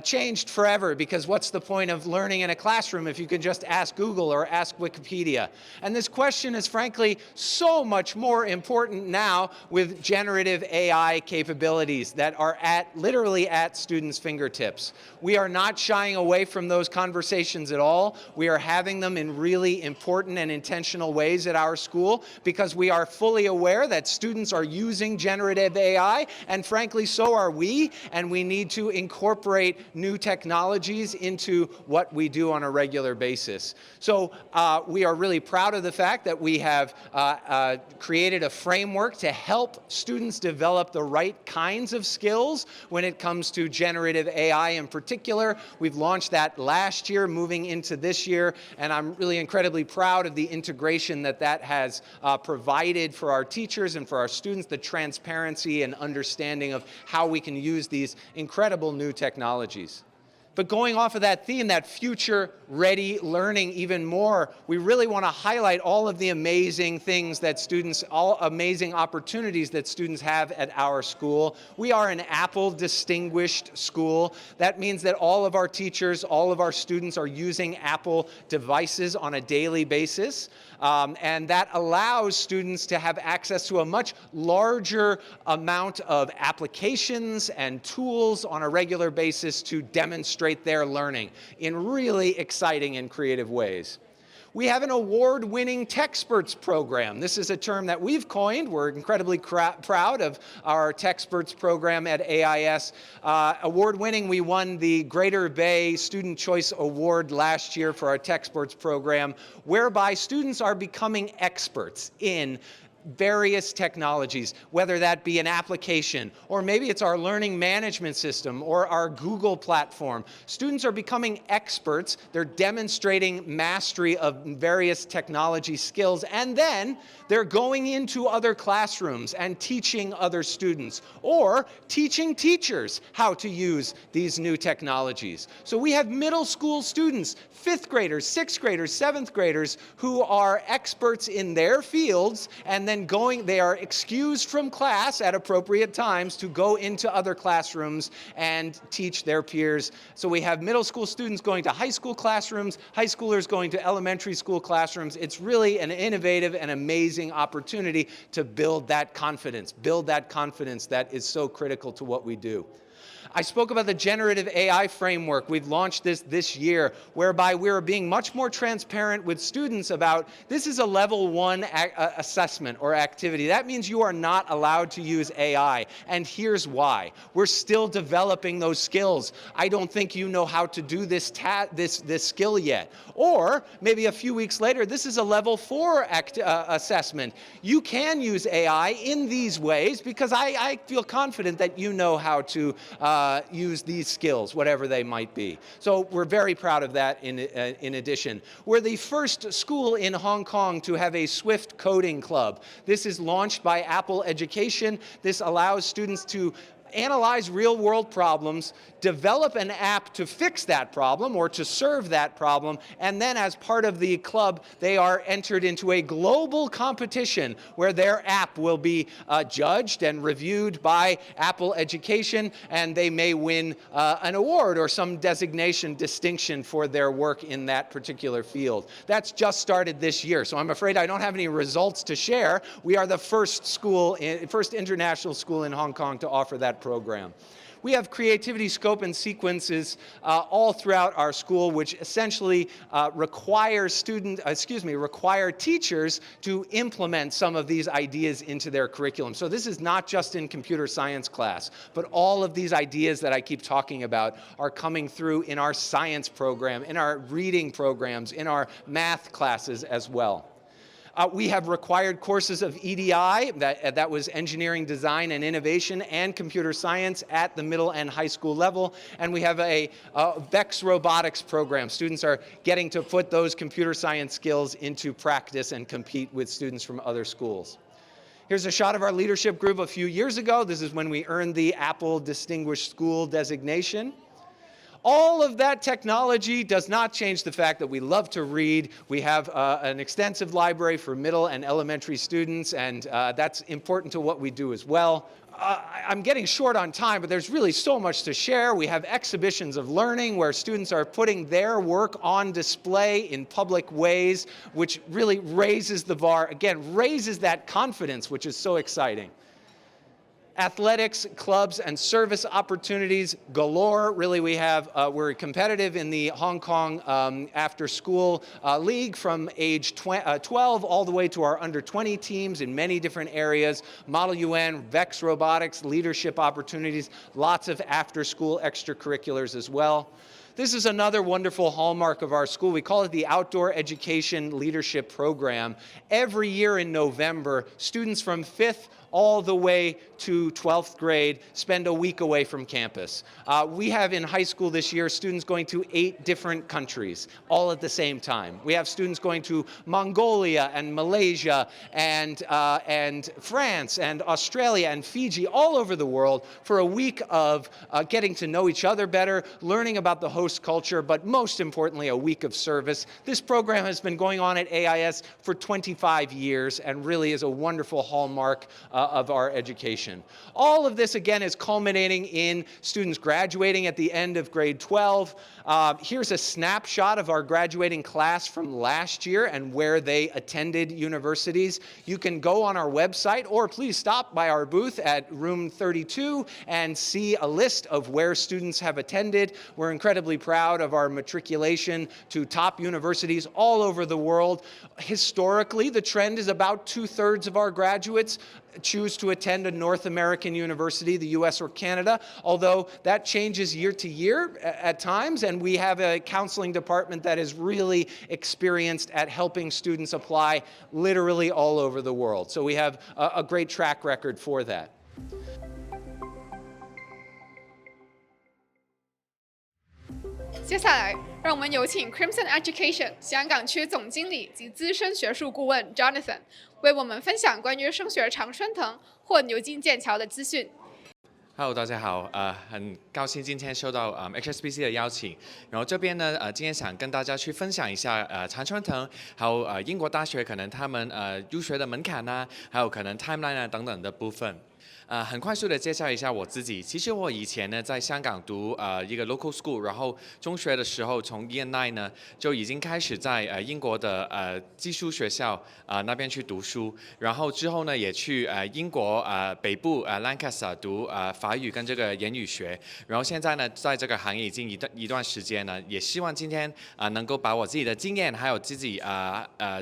changed forever, because what's the point of learning in a classroom if you can just ask Google or ask Wikipedia? And this question is frankly so much more important now with generative AI capabilities that are literally at students' fingertips. We are not shying away from those conversations at all. We are having them in really important and intentional ways at our school because we are fully aware that students are using generative AI, and frankly, so are we, and we need to incorporate new technologies into what we do on a regular basis. So we are really proud of the fact that we have created a framework to help students develop the right kinds of skills when it comes to generative AI in particular. We've launched that last year, moving into this year, and I'm really incredibly proud of the integration that has provided for our teachers and for our students, the transparency and understanding of how we can use these incredible new technologies. But going off of that theme, that future-ready learning even more, we really want to highlight all of the amazing things that students, all amazing opportunities that students have at our school. We are an Apple distinguished school. That means that all of our teachers, all of our students are using Apple devices on a daily basis. And that allows students to have access to a much larger amount of applications and tools on a regular basis to demonstrate their learning in really exciting and creative ways. We have an award-winning Techsperts program. This is a term that we've coined. We're incredibly proud of our Techsperts program at AIS. Award-winning, we won the Greater Bay Student Choice Award last year for our Techsperts program, whereby students are becoming experts in various technologies, whether that be an application, or maybe it's our learning management system, or our Google platform. Students are becoming experts. They're demonstrating mastery of various technology skills, and then they're going into other classrooms and teaching other students, or teaching teachers how to use these new technologies. So we have middle school students, 5th graders, 6th graders, 7th graders, who are experts in their fields, and then they are excused from class at appropriate times to go into other classrooms and teach their peers. So we have middle school students going to high school classrooms, high schoolers going to elementary school classrooms. It's really an innovative and amazing opportunity to build that confidence that is so critical to what we do. I spoke about the generative AI framework. We've launched this year, whereby we're being much more transparent with students about this is a level 1 assessment or activity. That means you are not allowed to use AI, and here's why. We're still developing those skills. I don't think you know how to do this skill yet. Or maybe a few weeks later, this is a level 4 assessment. You can use AI in these ways because I feel confident that you know how to use these skills, whatever they might be. So we're very proud of that in addition. We're the first school in Hong Kong to have a Swift coding club. This is launched by Apple Education. This allows students to analyze real-world problems, develop an app to fix that problem or to serve that problem, and then as part of the club, they are entered into a global competition where their app will be judged and reviewed by Apple Education, and they may win an award or some distinction for their work in that particular field. That's just started this year, so I'm afraid I don't have any results to share. We are the first international school in Hong Kong to offer that program. We have creativity, scope, and sequences all throughout our school, which essentially require teachers to implement some of these ideas into their curriculum. So this is not just in computer science class, but all of these ideas that I keep talking about are coming through in our science program, in our reading programs, in our math classes as well. We have required courses of EDI, that was engineering, design, and innovation, and computer science at the middle and high school level. And we have a VEX robotics program. Students are getting to put those computer science skills into practice and compete with students from other schools. Here's a shot of our leadership group a few years ago. This is when we earned the Apple Distinguished School designation. All of that technology does not change the fact that we love to read. We have an extensive library for middle and elementary students, and that's important to what we do as well. I'm getting short on time, but there's really so much to share. We have exhibitions of learning where students are putting their work on display in public ways, which really raises the bar, again, raises that confidence, which is so exciting. Athletics, clubs, and service opportunities galore. Really, we're competitive in the Hong Kong after-school league from age 12 all the way to our under-20 teams in many different areas. Model UN, VEX robotics, leadership opportunities, lots of after-school extracurriculars as well. This is another wonderful hallmark of our school. We call it the Outdoor Education Leadership Program. Every year in November, students from 5th all the way to 12th grade spend a week away from campus. We have in high school this year students going to 8 different countries all at the same time. We have students going to Mongolia and Malaysia and France and Australia and Fiji, all over the world for a week of getting to know each other better, learning about the host culture, but most importantly, a week of service. This program has been going on at AIS for 25 years and really is a wonderful hallmark of our education. All of this, again, is culminating in students graduating at the end of grade 12. Here's a snapshot of our graduating class from last year and where they attended universities. You can go on our website or please stop by our booth at room 32 and see a list of where students have attended. We're incredibly really proud of our matriculation to top universities all over the world. Historically, the trend is about 2/3 of our graduates choose to attend a North American university, the US or Canada, although that changes year to year at times, and we have a counseling department that is really experienced at helping students apply literally all over the world. So we have a great track record for that. 接下来，让我们有请 Crimson Education 香港区总经理及资深学术顾问 Jonathan 为我们分享关于升学常春藤或牛津剑桥的资讯。Hello， 大家好，很高兴今天受到HSBC 的邀请，然后这边呢，今天想跟大家去分享一下常春藤，还有英国大学可能他们入学的门槛啊，还有可能 timeline 啊等等的部分。很快速的介绍一下我自己。其实我以前呢在香港读一个 local school， 然后中学的时候从 Year 9呢就已经开始在英国的寄宿学校那边去读书，然后之后呢也去英国北部Lancaster 读法语跟这个言语学，然后现在呢在这个行业已经一段时间了，也希望今天能够把我自己的经验还有自己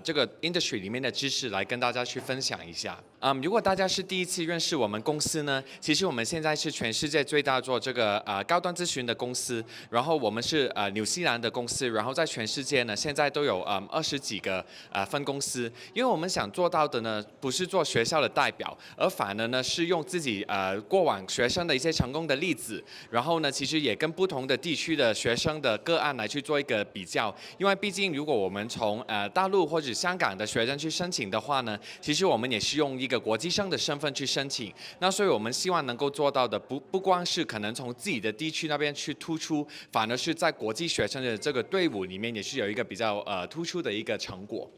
这个 industry 里面的知识来跟大家去分享一下。如果大家是第一次认识我们公司呢，其实我们现在是全世界最大做这个高端咨询的公司，然后我们是纽西兰的公司，然后在全世界呢现在都有20几个分公司，因为我们想做到的呢不是做学校的代表，而反而呢是用自己过往学生的一些成功的例子，然后呢其实也跟不同的地区的学生的个案来去做一个比较，因为毕竟如果我们从大陆或者香港的学生去申请的话呢，其实我们也是用一个国际生的身份去申请，那所以我们希望能够做到的不光是可能从自己的地区那边去突出，反而是在国际学生的这个队伍里面也是有一个比较突出的一个成果。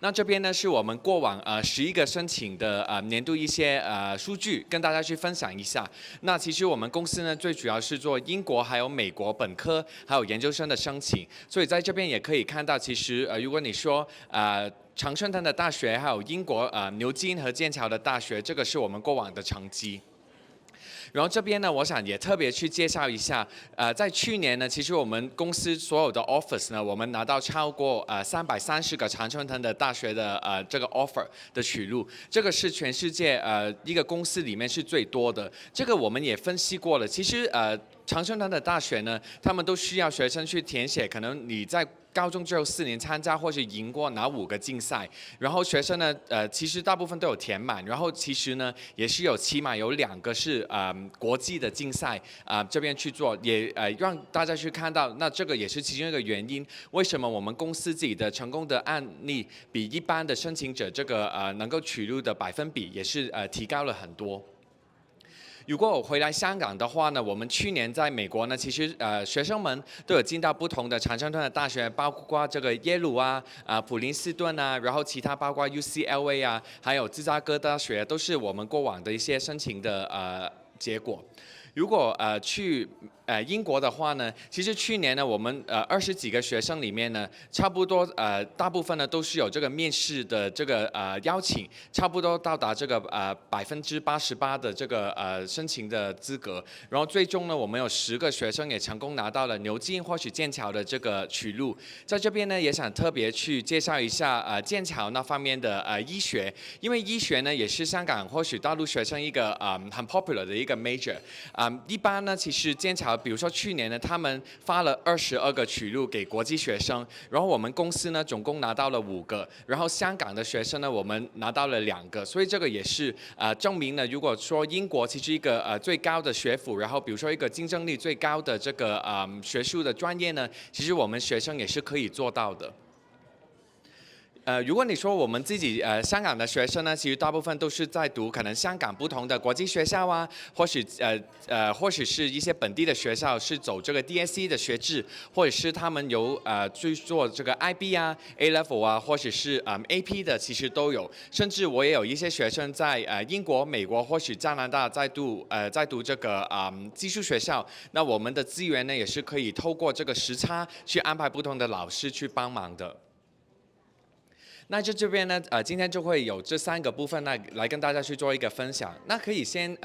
那这边呢是我们过往11个申请的年度一些数据，跟大家去分享一下。那其实我们公司呢最主要是做英国还有美国本科还有研究生的申请，所以在这边也可以看到，其实如果你说常春藤的大学还有英国牛津和剑桥的大学，这个是我们过往的成绩。然后这边呢，我想也特别去介绍一下，在去年呢，其实我们公司所有的 office 呢，我们拿到超过330个常春藤的大学的这个 offer 的取录，这个是全世界一个公司里面是最多的。这个我们也分析过了，其实常春藤的大学呢，他们都需要学生去填写，可能你在高中只有4年参加或是赢过哪5个竞赛，然后学生呢，其实大部分都有填满，然后其实呢，也是起码有2个是国际的竞赛这边去做，也让大家去看到，那这个也是其中一个原因，为什么我们公司自己的成功的案例比一般的申请者这个能够取录的百分比也是提高了很多。如果我回来香港的话呢，我们去年在美国呢，其实学生们都有进到不同的常春藤的大学，包括这个耶鲁啊、普林斯顿啊，然后其他包括 UCLA 啊，还有芝加哥大学，都是我们过往的一些申请的结果。如果去英国的话呢，其实去年呢，我们20几个学生里面呢，差不多大部分呢都是有这个面试的这个邀请，差不多到达这个88%的这个申请的资格，然后最终呢，我们有10个学生也成功拿到了牛津或许剑桥的这个取录。在这边呢，也想特别去介绍一下剑桥那方面的医学，因为医学呢也是香港或许大陆学生一个很 popular 的一个 major。一般呢，其实剑桥，比如说去年呢，他们发了22个取录给国际学生，然后我们公司呢总共拿到了5个，然后香港的学生呢，我们拿到了2个，所以这个也是证明呢，如果说英国其实一个最高的学府，然后比如说一个竞争力最高的这个学术的专业呢，其实我们学生也是可以做到的。如果你说我们自己香港的学生呢，其实大部分都是在读可能香港不同的国际学校啊，或许是一些本地的学校是走这个 DSE 的学制，或者是他们有去做这个 IB 啊、A-level 啊，或者是AP 的，其实都有。甚至我也有一些学生在英国、美国或许加拿大在读这个寄宿学校，那我们的资源呢也是可以透过这个时差去安排不同的老师去帮忙的。那这边呢，今天就会有这3个部分来跟大家去做一个分享。那可以先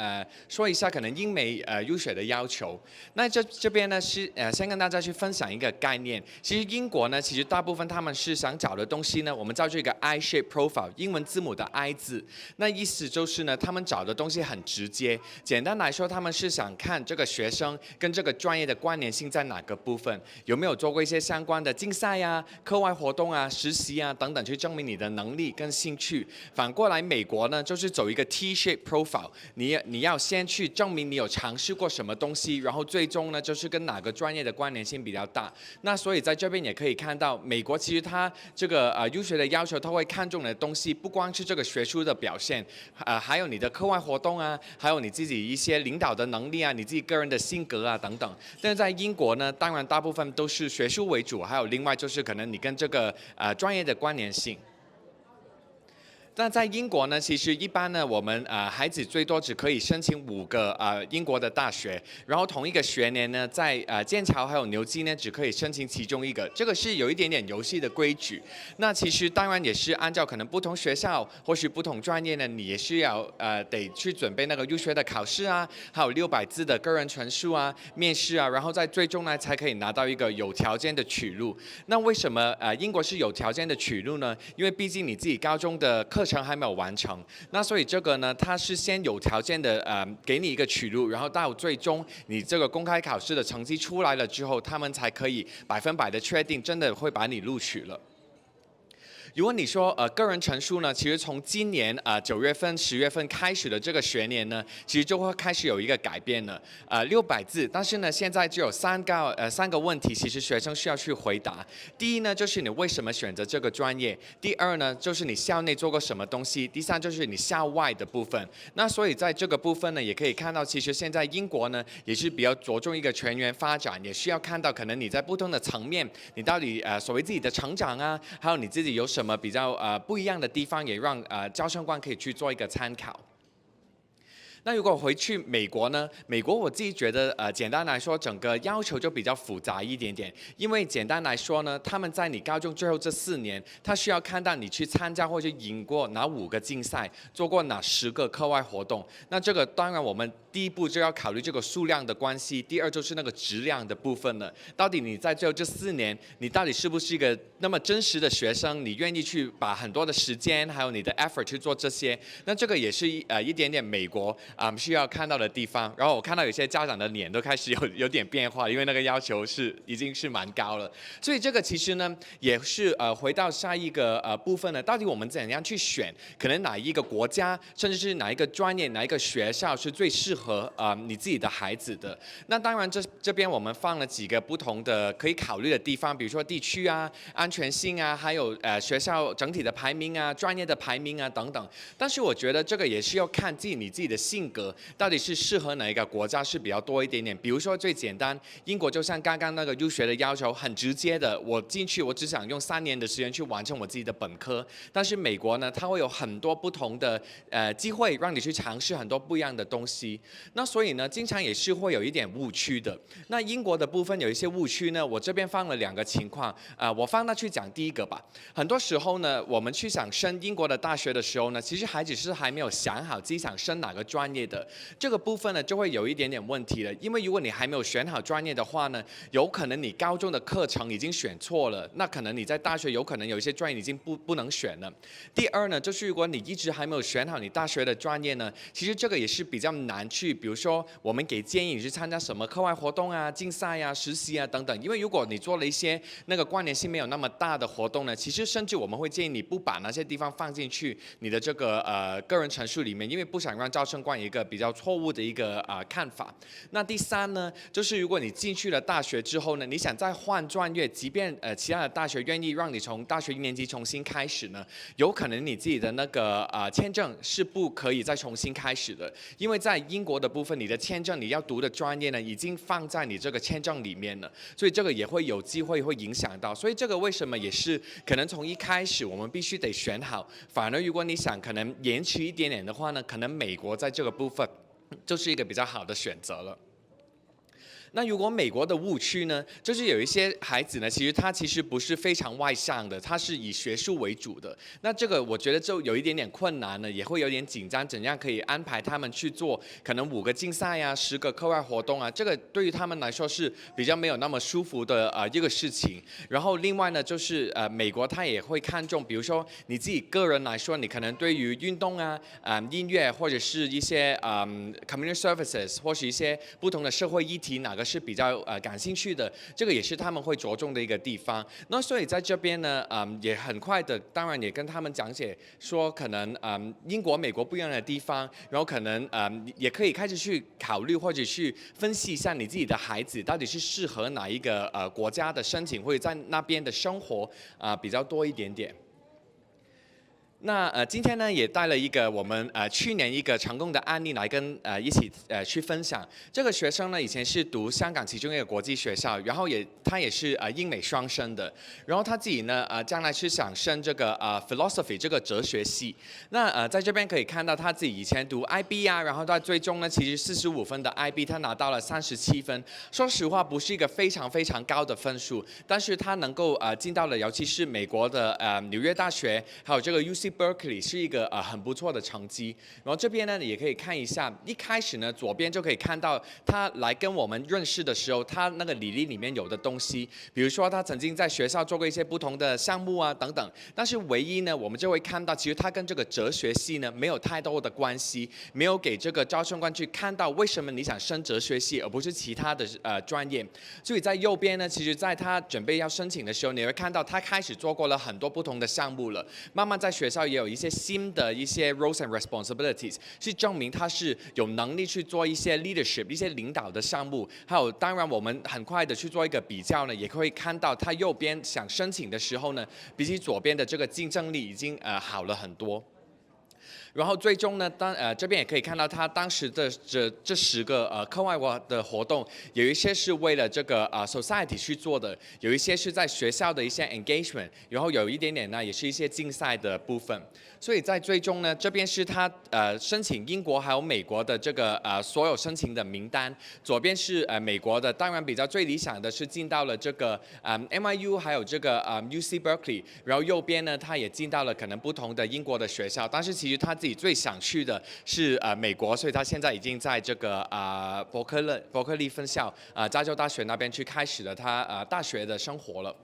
说一下可能英美入学的要求。那这边呢是先跟大家去分享一个概念。其实英国呢，其实大部分他们是想找的东西呢，我们叫做一个 I-shaped profile， 英文字母的 I 字。那意思就是呢，他们找的东西很直接。简单来说，他们是想看这个学生跟这个专业的关联性在哪个部分，有没有做过一些相关的竞赛啊、课外活动啊、实习啊等等，去证明你的能力跟兴趣。反过来，美国呢就是走一个 T-shaped profile， 你要先去证明你有尝试过什么东西，然后最终呢就是跟哪个专业的关联性比较大。那所以在这边也可以看到，美国其实它这个入学的要求，它会看重的东西不光是这个学术的表现，还有你的课外活动啊，还有你自己一些领导的能力啊，你自己个人的性格啊等等。但是在英国呢，当然大部分都是学术为主，还有另外就是可能你跟这个专业的关联性。那在英国呢，其实一般呢，我们孩子最多只可以申请5个英国的大学，然后同一个学年呢，在剑桥还有牛津呢，只可以申请其中一个，这个是有一点点游戏的规矩。那其实当然也是按照可能不同学校或许不同专业呢，你也是要得去准备那个入学的考试啊，还有600字的个人陈述啊、面试啊，然后在最终呢才可以拿到一个有条件的取录。那为什么英国是有条件的取录呢？因为毕竟你自己高中的课程还没有完成，那所以这个呢，它是先有条件的给你一个取录，然后到最终你这个公开考试的成绩出来了之后，他们才可以100%的确定真的会把你录取了。如果你说个人陈述呢，其实从今年9月份、10月份开始的这个学年呢，其实就会开始有一个改变了。600字，但是呢，现在只有3个问题，其实学生需要去回答。第一呢，就是你为什么选择这个专业；第二呢，就是你校内做过什么东西；第三就是你校外的部分。那所以在这个部分呢，也可以看到，其实现在英国呢也是比较着重一个全员发展，也需要看到可能你在不同的层面，你到底所谓自己的成长啊，还有你自己有什么比较不一样的地方，也让招生官可以去做一个参考。那如果回去美国呢？美国我自己觉得，简单来说，整个要求就比较复杂一点点。因为简单来说呢，他们在你高中最后这4年，他需要看到你去参加或者赢过哪5个竞赛，做过哪10个课外活动。那这个当然我们第一步就要考虑这个数量的关系，第二就是那个质量的部分了。到底你在最后这4年，你到底是不是一个那么真实的学生？你愿意去把很多的时间还有你的 effort 去做这些？那这个也是一点点美国需要看到的地方。然后我看到有些家长的脸都开始有点变化，因为那个要求已经是蛮高了。所以这个其实呢，也是回到下一个部分呢，到底我们怎样去选？可能哪一个国家，甚至是哪一个专业、哪一个学校是最适合你自己的孩子的？那当然这边我们放了几个不同的可以考虑的地方，比如说地区啊、安全性啊，还有学校整体的排名啊、专业的排名啊等等。但是我觉得这个也是要看你自己的性格，到底是适合哪一个国家是比较多一点点。比如说最简单，英国就像刚刚那个入学的要求，很直接的，我进去我只想用3年的时间去完成我自己的本科。但是美国呢，它会有很多不同的机会让你去尝试很多不一样的东西。那所以呢，经常也是会有一点误区的。那英国的部分有一些误区呢，我这边放了2个情况，我放那去讲第一个吧。很多时候呢，我们去想升英国的大学的时候呢，其实孩子是还没有想好自己想升哪个专业的。这个部分呢，就会有一点点问题了。因为如果你还没有选好专业的话呢，有可能你高中的课程已经选错了，那可能你在大学有可能有一些专业已经不能选了。第二呢，就是如果你一直还没有选好你大学的专业呢，其实这个也是比较难去，比如说我们给建议你去参加什么课外活动啊、竞赛啊、实习啊等等。因为如果你做了一些那个关联性没有那么大的活动呢，其实甚至我们会建议你不把那些地方放进去你的这个个人陈述里面，因为不想让招生官有一个比较错误的一个看法。那第三呢，就是如果你进去了大学之后呢，你想再换专业，即便其他的大学愿意让你从大学1年级重新开始呢，有可能你自己的那个签证是不可以再重新开始的，因为在英国的部分，你的签证你要读的专业呢，已经放在你这个签证里面了，所以这个也会有机会会影响到。所以这个为什么也是可能从一开始我们必须得选好，反而如果你想可能延迟一点点的话呢，可能美国在这个部分就是一个比较好的选择了。那如果美国的误区呢，就是有一些孩子呢，他其实不是非常外向的，他是以学术为主的。那这个我觉得就有一点点困难呢，也会有点紧张，怎样可以安排他们去做可能5个竞赛啊、10个课外活动啊，这个对于他们来说是比较没有那么舒服的一个事情。然后另外呢，就是美国他也会看重，比如说你自己个人来说，你可能对于运动啊、音乐或者是一些community services 或是一些不同的社会议题，哪个是比较感兴趣的，这个也是他们会着重的一个地方。那所以在这边呢，也很快的，当然也跟他们讲解说，可能英国、美国不一样的地方，然后可能也可以开始去考虑或者去分析一下你自己的孩子到底是适合哪一个国家的申请，或者在那边的生活比较多一点点。那今天呢也带了一个我们去年一个成功的案例来跟一起去分享。这个学生呢以前是读香港其中一个国际学校，然后他也是英美双生的，然后他自己呢将来是想升这个philosophy 这个哲学系。那在这边可以看到他自己以前读 IB 啊，然后他最终呢其实45分的 IB 他拿到了37分，说实话不是一个非常非常高的分数，但是他能够进到了尤其是美国的纽约大学，还有这个 UC。Berkeley 是一个很不错的成绩，然后这边呢也可以看一下，一开始呢左边就可以看到他来跟我们认识的时候，他那个履历里面有的东西，比如说他曾经在学校做过一些不同的项目啊等等，但是唯一呢我们就会看到，其实他跟这个哲学系呢没有太多的关系，没有给这个招生官去看到为什么你想升哲学系而不是其他的专业。所以在右边呢，其实在他准备要申请的时候，你会看到他开始做过了很多不同的项目了，慢慢在学校也有一些新的一些 roles and responsibilities， 是证明他是有能力去做一些 leadership 一些领导的项目。还有当然我们很快的去做一个比较呢，也可以看到他右边想申请的时候呢，比起左边的这个竞争力已经好了很多。然后最终呢，这边也可以看到他当时的这10个课外的活动，有一些是为了这个society 去做的，有一些是在学校的一些 engagement， 然后有一点点呢也是一些竞赛的部分。所以在最终呢，这边是他申请英国还有美国的这个所有申请的名单，左边是美国的，当然比较最理想的是进到了这个NYU 还有这个UC Berkeley， 然后右边呢他也进到了可能不同的英国的学校，但是其实他自己最想去的是美国，所以他现在已经在这个伯克利分校加州大学那边去开始了他大学的生活了。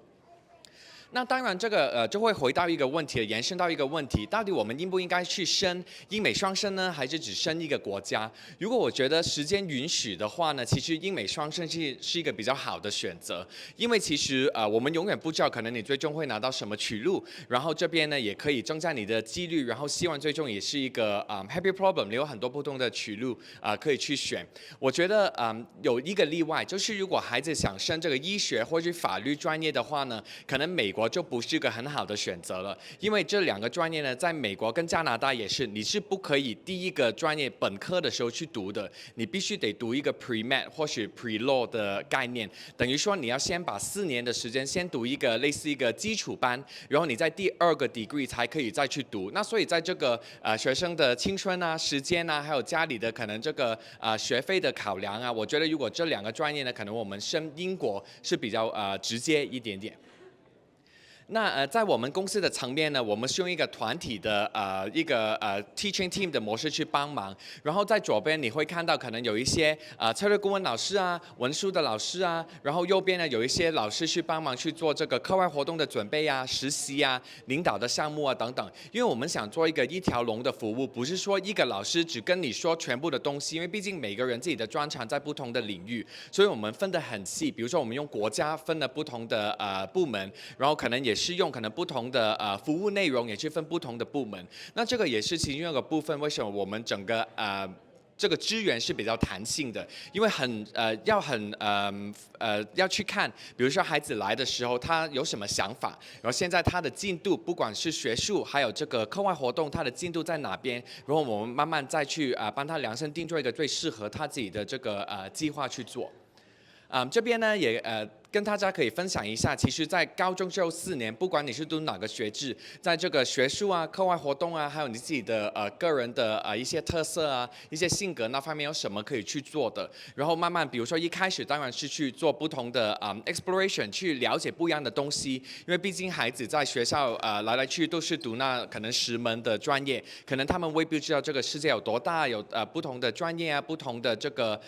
那当然，这个就会回到一个问题，延伸到一个问题，到底我们应不应该去升英美双生呢，还是只升一个国家？如果我觉得时间允许的话呢，其实英美双生是一个比较好的选择，因为其实我们永远不知道可能你最终会拿到什么取路，然后这边呢也可以增加你的几率，然后希望最终也是一个happy problem， 你有很多不同的取路可以去选。我觉得有一个例外，就是如果孩子想升这个医学或者法律专业的话呢，可能美国就不是个很好的选择了，因为这2个专业呢，在美国跟加拿大也是，你是不可以第一个专业本科的时候去读的，你必须得读一个 pre-med 或是 pre-law 的概念，等于说你要先把4年的时间先读一个类似一个基础班，然后你在第2个 degree 才可以再去读。那所以在这个学生的青春啊、时间啊，还有家里的可能这个学费的考量啊，我觉得如果这2个专业呢，可能我们升英国是比较直接一点点。那在我们公司的层面呢，我们是用一个团体的一个teaching team 的模式去帮忙。然后在左边你会看到可能有一些策略顾问老师啊、文书的老师啊，然后右边呢有一些老师去帮忙去做这个课外活动的准备啊、实习啊、领导的项目啊等等。因为我们想做一个一条龙的服务，不是说一个老师只跟你说全部的东西，因为毕竟每个人自己的专长在不同的领域，所以我们分得很细。比如说我们用国家分了不同的部门，然后可能也是用可能不同的服务内容也去分不同的部门。那这个也是其中一个部分，为什么我们整个这个资源是比较弹性的，因为要去看，比如说孩子来的时候他有什么想法，然后现在他的进度，不管是学术还有这个课外活动，他的进度在哪边，然后我们慢慢再去帮他量身定做一个最适合他自己的这个计划去做。这边呢也跟大家可以分享一下，其实在高中之后4年，不管你是读哪个学制，在这个学术啊、课外活动啊，还有你自己的个人的一些特色啊、一些性格那方面有什么可以去做的，然后慢慢，比如说一开始当然是去做不同的exploration， 去了解不一样的东西，因为毕竟孩子在学校来来去都是读那可能10门的专业，可能他们未必知道这个世界有多大，有不同的专业啊、不同的这个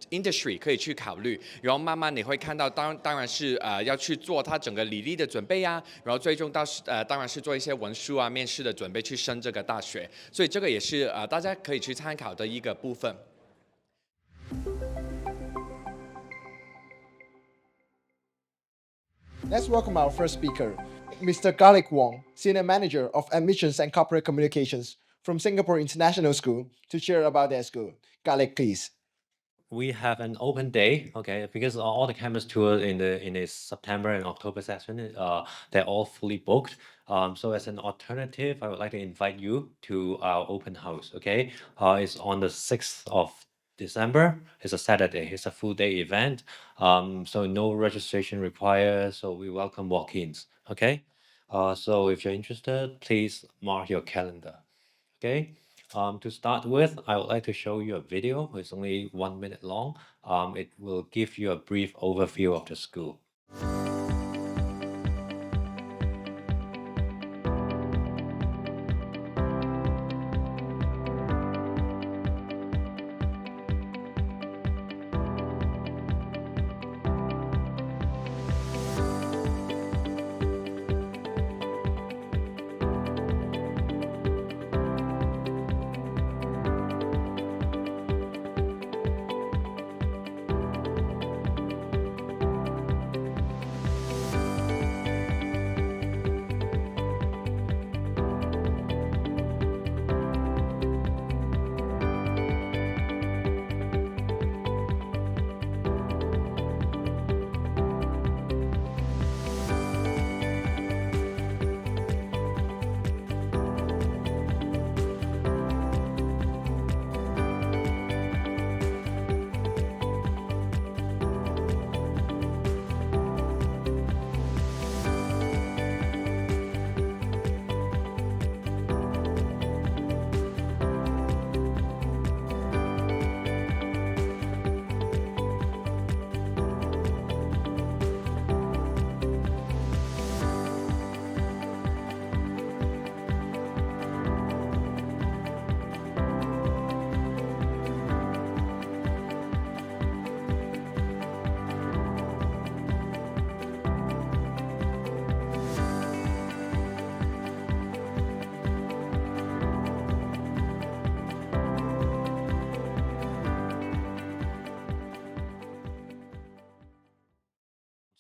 industry 可以去考虑，然后慢慢你会看到当然是要去做他整个履历的准备啊，然后最终当然是做一些文书啊、面试的准备去升这个大学，所以这个也是大家可以去参考的一个部分。Let's welcome our first speaker, Mr. Garlic Wong, Senior Manager of Admissions and Corporate Communications from Singapore International School, to share about their school. Garlic, please. We have an open day, okay, because all the campus tours in the September and October session, they're all fully booked. So as an alternative, I would like to invite you to our open house, okay? It's on the 6th of December. It's a Saturday. It's a full day event. So no registration required. So we welcome walk-ins, okay? So if you're interested, please mark your calendar, okay? To start with, I would like to show you a video. It's only 1 minute long. It will give you a brief overview of the school.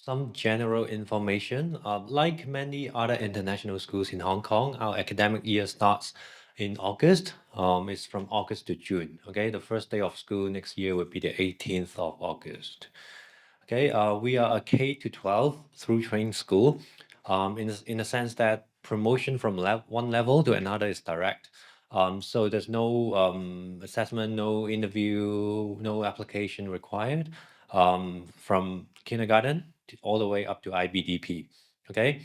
Some general information. Like many other international schools in Hong Kong, our academic year starts in August. It's from August to June. Okay, the first day of school next year will be the 18th of August. Okay, we are a K to 12 through training school. In a sense that promotion from one level to another is direct. So there's no assessment, no interview, no application required from kindergarten all the way up to IBDP. Okay.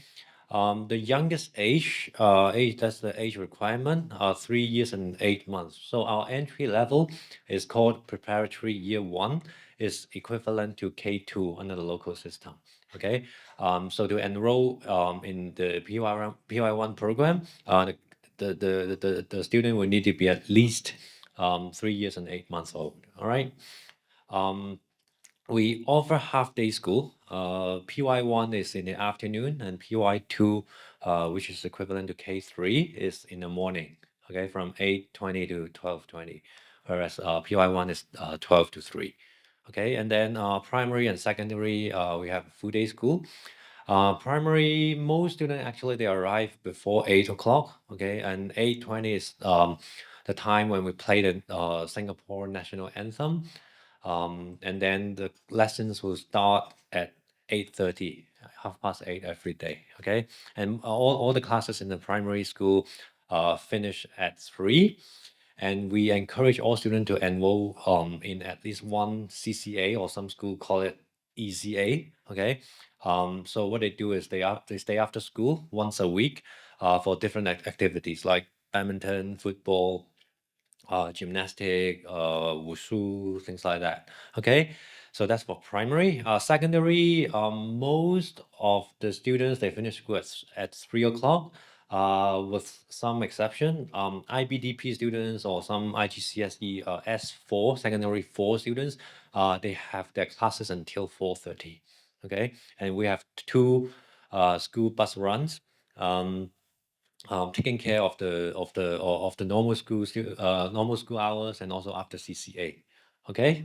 The youngest age, that's the age requirement, 3 years and 8 months. So our entry level is called preparatory year 1, is equivalent to K2 under the local system. Okay. So to enroll in the PY1 program, the student will need to be at least 3 years and 8 months old. All right. We offer half-day school. PY1 is in the afternoon, and PY2, which is equivalent to K3, is in the morning. Okay, from 8:20 to 12:20, whereas PY1 is 12 to 3. Okay, and then primary and secondary, we have full-day school. Primary, most students actually they arrive before 8 o'clock. Okay, and 8:20 is the time when we play the Singapore national anthem. And then the lessons will start at 8:30, 8:30 every day. Okay, and all the classes in the primary school finish at 3. And we encourage all students to enroll in at least one CCA, or some school call it ECA. Okay, so what they do is they stay after school once a week for different activities like badminton, football, gymnastic, wushu, things like that. Okay, so that's for primary. Secondary, most of the students they finish school at 3 o'clock. With some exception, IBDP students or some IGCSE S4 secondary 4 students, they have their classes until 4:30. Okay, and we have 2 school bus runs. Taking care of the normal school hours and also after CCA. Okay.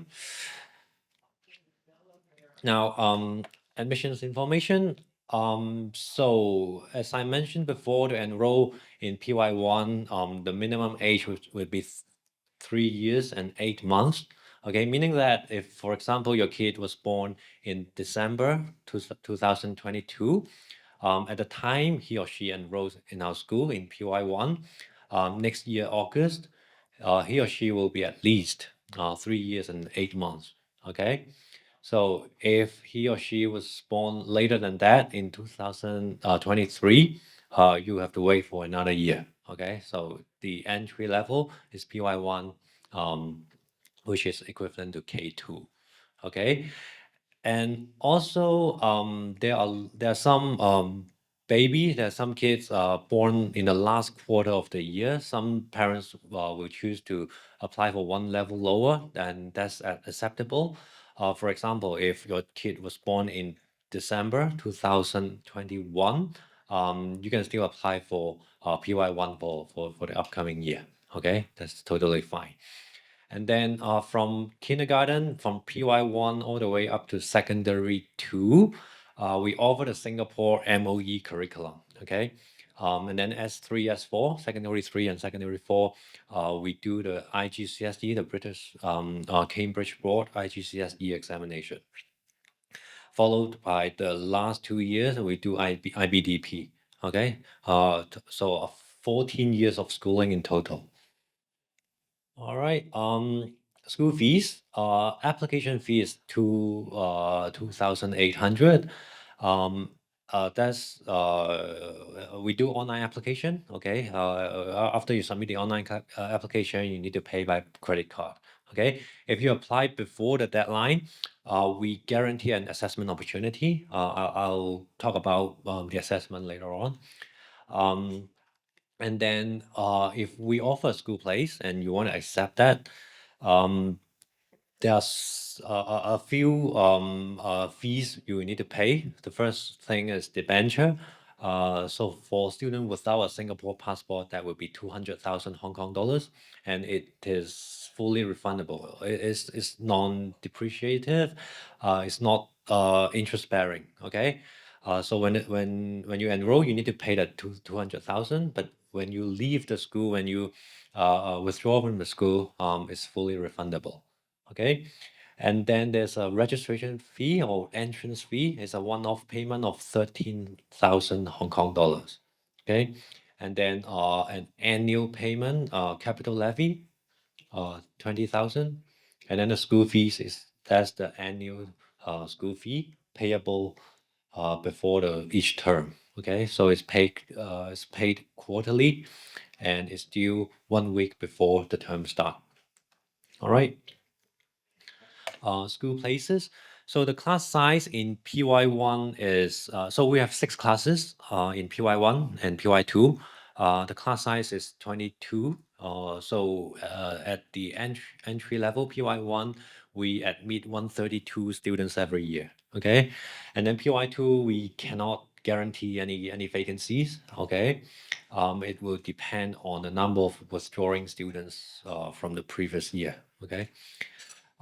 Now, admissions information. So as I mentioned before, to enroll in PY1, the minimum age would be 3 years and 8 months. Okay, meaning that if, for example, your kid was born in December 2022, at the time he or she enrolls in our school in PY1, next year, August, he or she will be at least 3 years and 8 months. Okay, so if he or she was born later than that in 2023, you have to wait for another year. Okay, so the entry level is PY1, which is equivalent to K2. Okay, and also there are some there are some kids born in the last quarter of the year. Some parents will choose to apply for one level lower, and that's acceptable. For example, if your kid was born in December 2021, you can still apply for PY1 for the upcoming year. Okay, that's totally fine. And then from kindergarten, from PY1 all the way up to secondary 2, we offer the Singapore MOE curriculum. Okay. And then S3, S4, secondary 3 and secondary 4, we do the IGCSE, the British Cambridge Board IGCSE examination. Followed by the last 2 years, we do IBDP. Okay. So 14 years of schooling in total. All right. School fees. Application fee is 2,800. That's we do online application. Okay. After you submit the online application, you need to pay by credit card. Okay. If you apply before the deadline, we guarantee an assessment opportunity. I'll talk about the assessment later on. And then if we offer a school place and you want to accept that, there's a few fees you need to pay. The first thing is debenture. So for student without a Singapore passport, that would be 200,000 Hong Kong dollars, and it is fully refundable. It's non-depreciative. It's not interest bearing. Okay. So when you enroll, you need to pay that 200,000. But when you leave the school, when you withdraw from the school, it's fully refundable. Okay. And then there's a registration fee or entrance fee. It's a one-off payment of 13,000 Hong Kong dollars. Okay. And then an annual payment, capital levy, 20,000. And then the school fees that's the annual school fee payable before each term. Okay, so it's paid quarterly, and it's due 1 week before the term start. All right. School places. So the class size in PY1 is so we have 6 classes in PY1 and PY2. The class size is 22. So at the entry level PY1, we admit 132 students every year. Okay, and then PY2 we cannot guarantee any vacancies. Okay, it will depend on the number of withdrawing students from the previous year. Okay.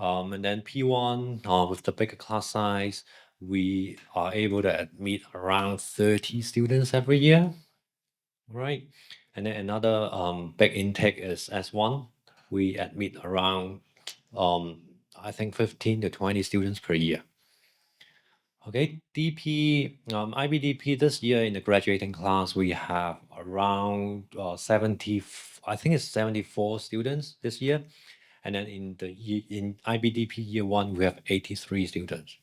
And then P1, with the bigger class size, we are able to admit around 30 students every year. Right. And then another big intake is S1. We admit around, I think 15 to 20 students per year. Okay, DP, IBDP this year in the graduating class, we have around 70, I think it's 74 students this year. And then in IBDP year 1, we have 83 students.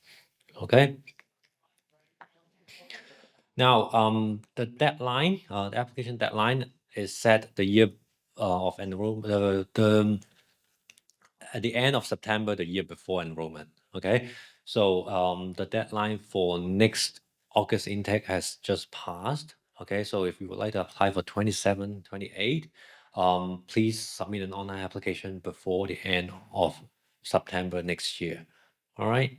Okay. Now, the deadline, the application deadline is set the year of enrollment, at the end of September, the year before enrollment. Okay, so the deadline for next August intake has just passed. Okay, so if you would like to apply for 27, 28, please submit an online application before the end of September next year. All right.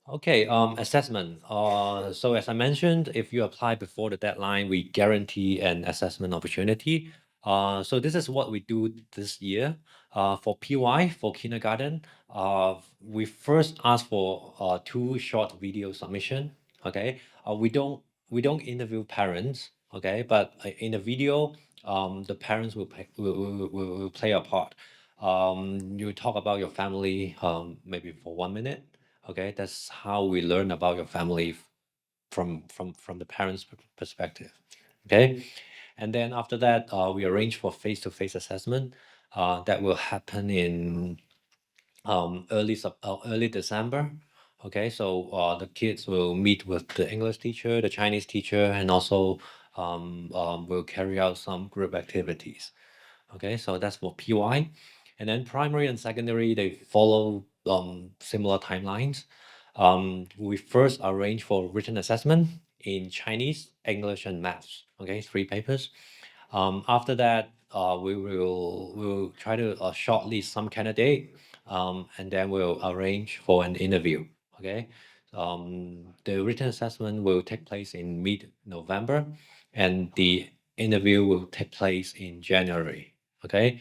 Okay, assessment. So as I mentioned, if you apply before the deadline, we guarantee an assessment opportunity. So this is what we do this year. For PY, for kindergarten, we first ask for 2 short video submission. Okay, we don't interview parents. Okay, but in the video, the parents will play a part. You talk about your family, maybe for 1 minute. Okay, that's how we learn about your family from the parents' perspective. Okay, and then after that, we arrange for face-to-face assessment. That will happen in early December. Okay, so the kids will meet with the English teacher, the Chinese teacher, and also will carry out some group activities. Okay, so that's for PY. And then primary and secondary, they follow similar timelines. We first arrange for written assessment in Chinese, English, and maths. Okay, 3 papers. After that, we'll try to shortlist some candidate, and then we'll arrange for an interview. Okay, the written assessment will take place in mid-November, and the interview will take place in January. Okay,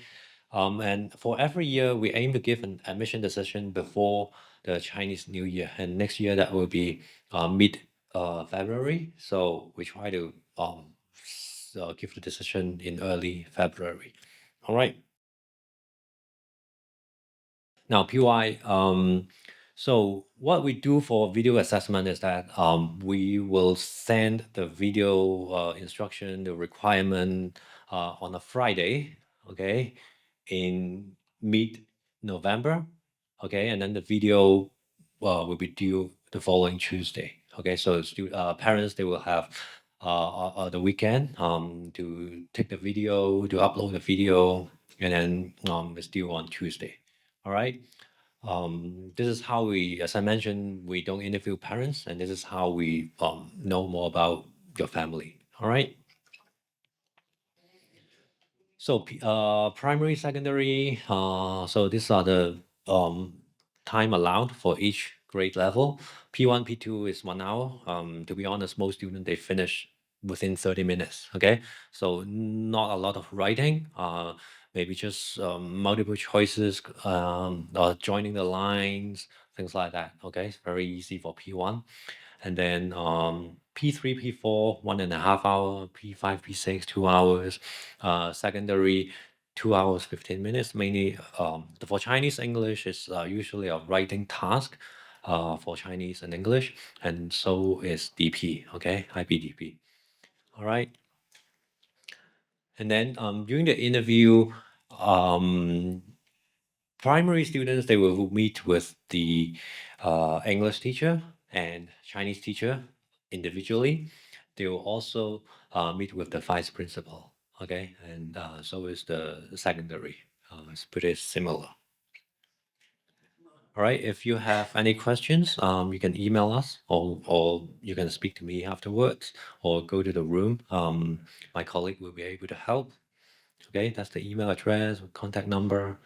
and for every year, we aim to give an admission decision before the Chinese New Year, and next year that will be mid February. So we try to give the decision in early February. All right. Now, PY. So what we do for video assessment is that we will send the video instruction, the requirement on a Friday. Okay, in mid-November. Okay, and then the video will be due the following Tuesday. Okay, so parents, they will have the weekend to take the video, to upload the video, and then it's due on Tuesday. All right. This is how we, as I mentioned, we don't interview parents, and this is how we know more about your family. All right. So primary, secondary. So these are the time allowed for each grade level. P1, P2 is 1 hour. To be honest, most students, they finish within 30 minutes. Okay, so not a lot of writing. Maybe just multiple choices, joining the lines, things like that. Okay, it's very easy for P1. And then P3, P4, 1.5 hour, P5, P6, 2 hours, secondary, 2 hours, 15 minutes. Mainly for Chinese English, is usually a writing task for Chinese and English, and so is DP, okay, IBDP. All right. And then during the interview, primary students, they will meet with the English teacher and Chinese teacher individually. They will also meet with the vice principal. Okay, and so is the secondary. It's pretty similar. All right. If you have any questions, you can email us, or you can speak to me afterwards, or go to the room. My colleague will be able to help. Okay, that's the email address, contact number.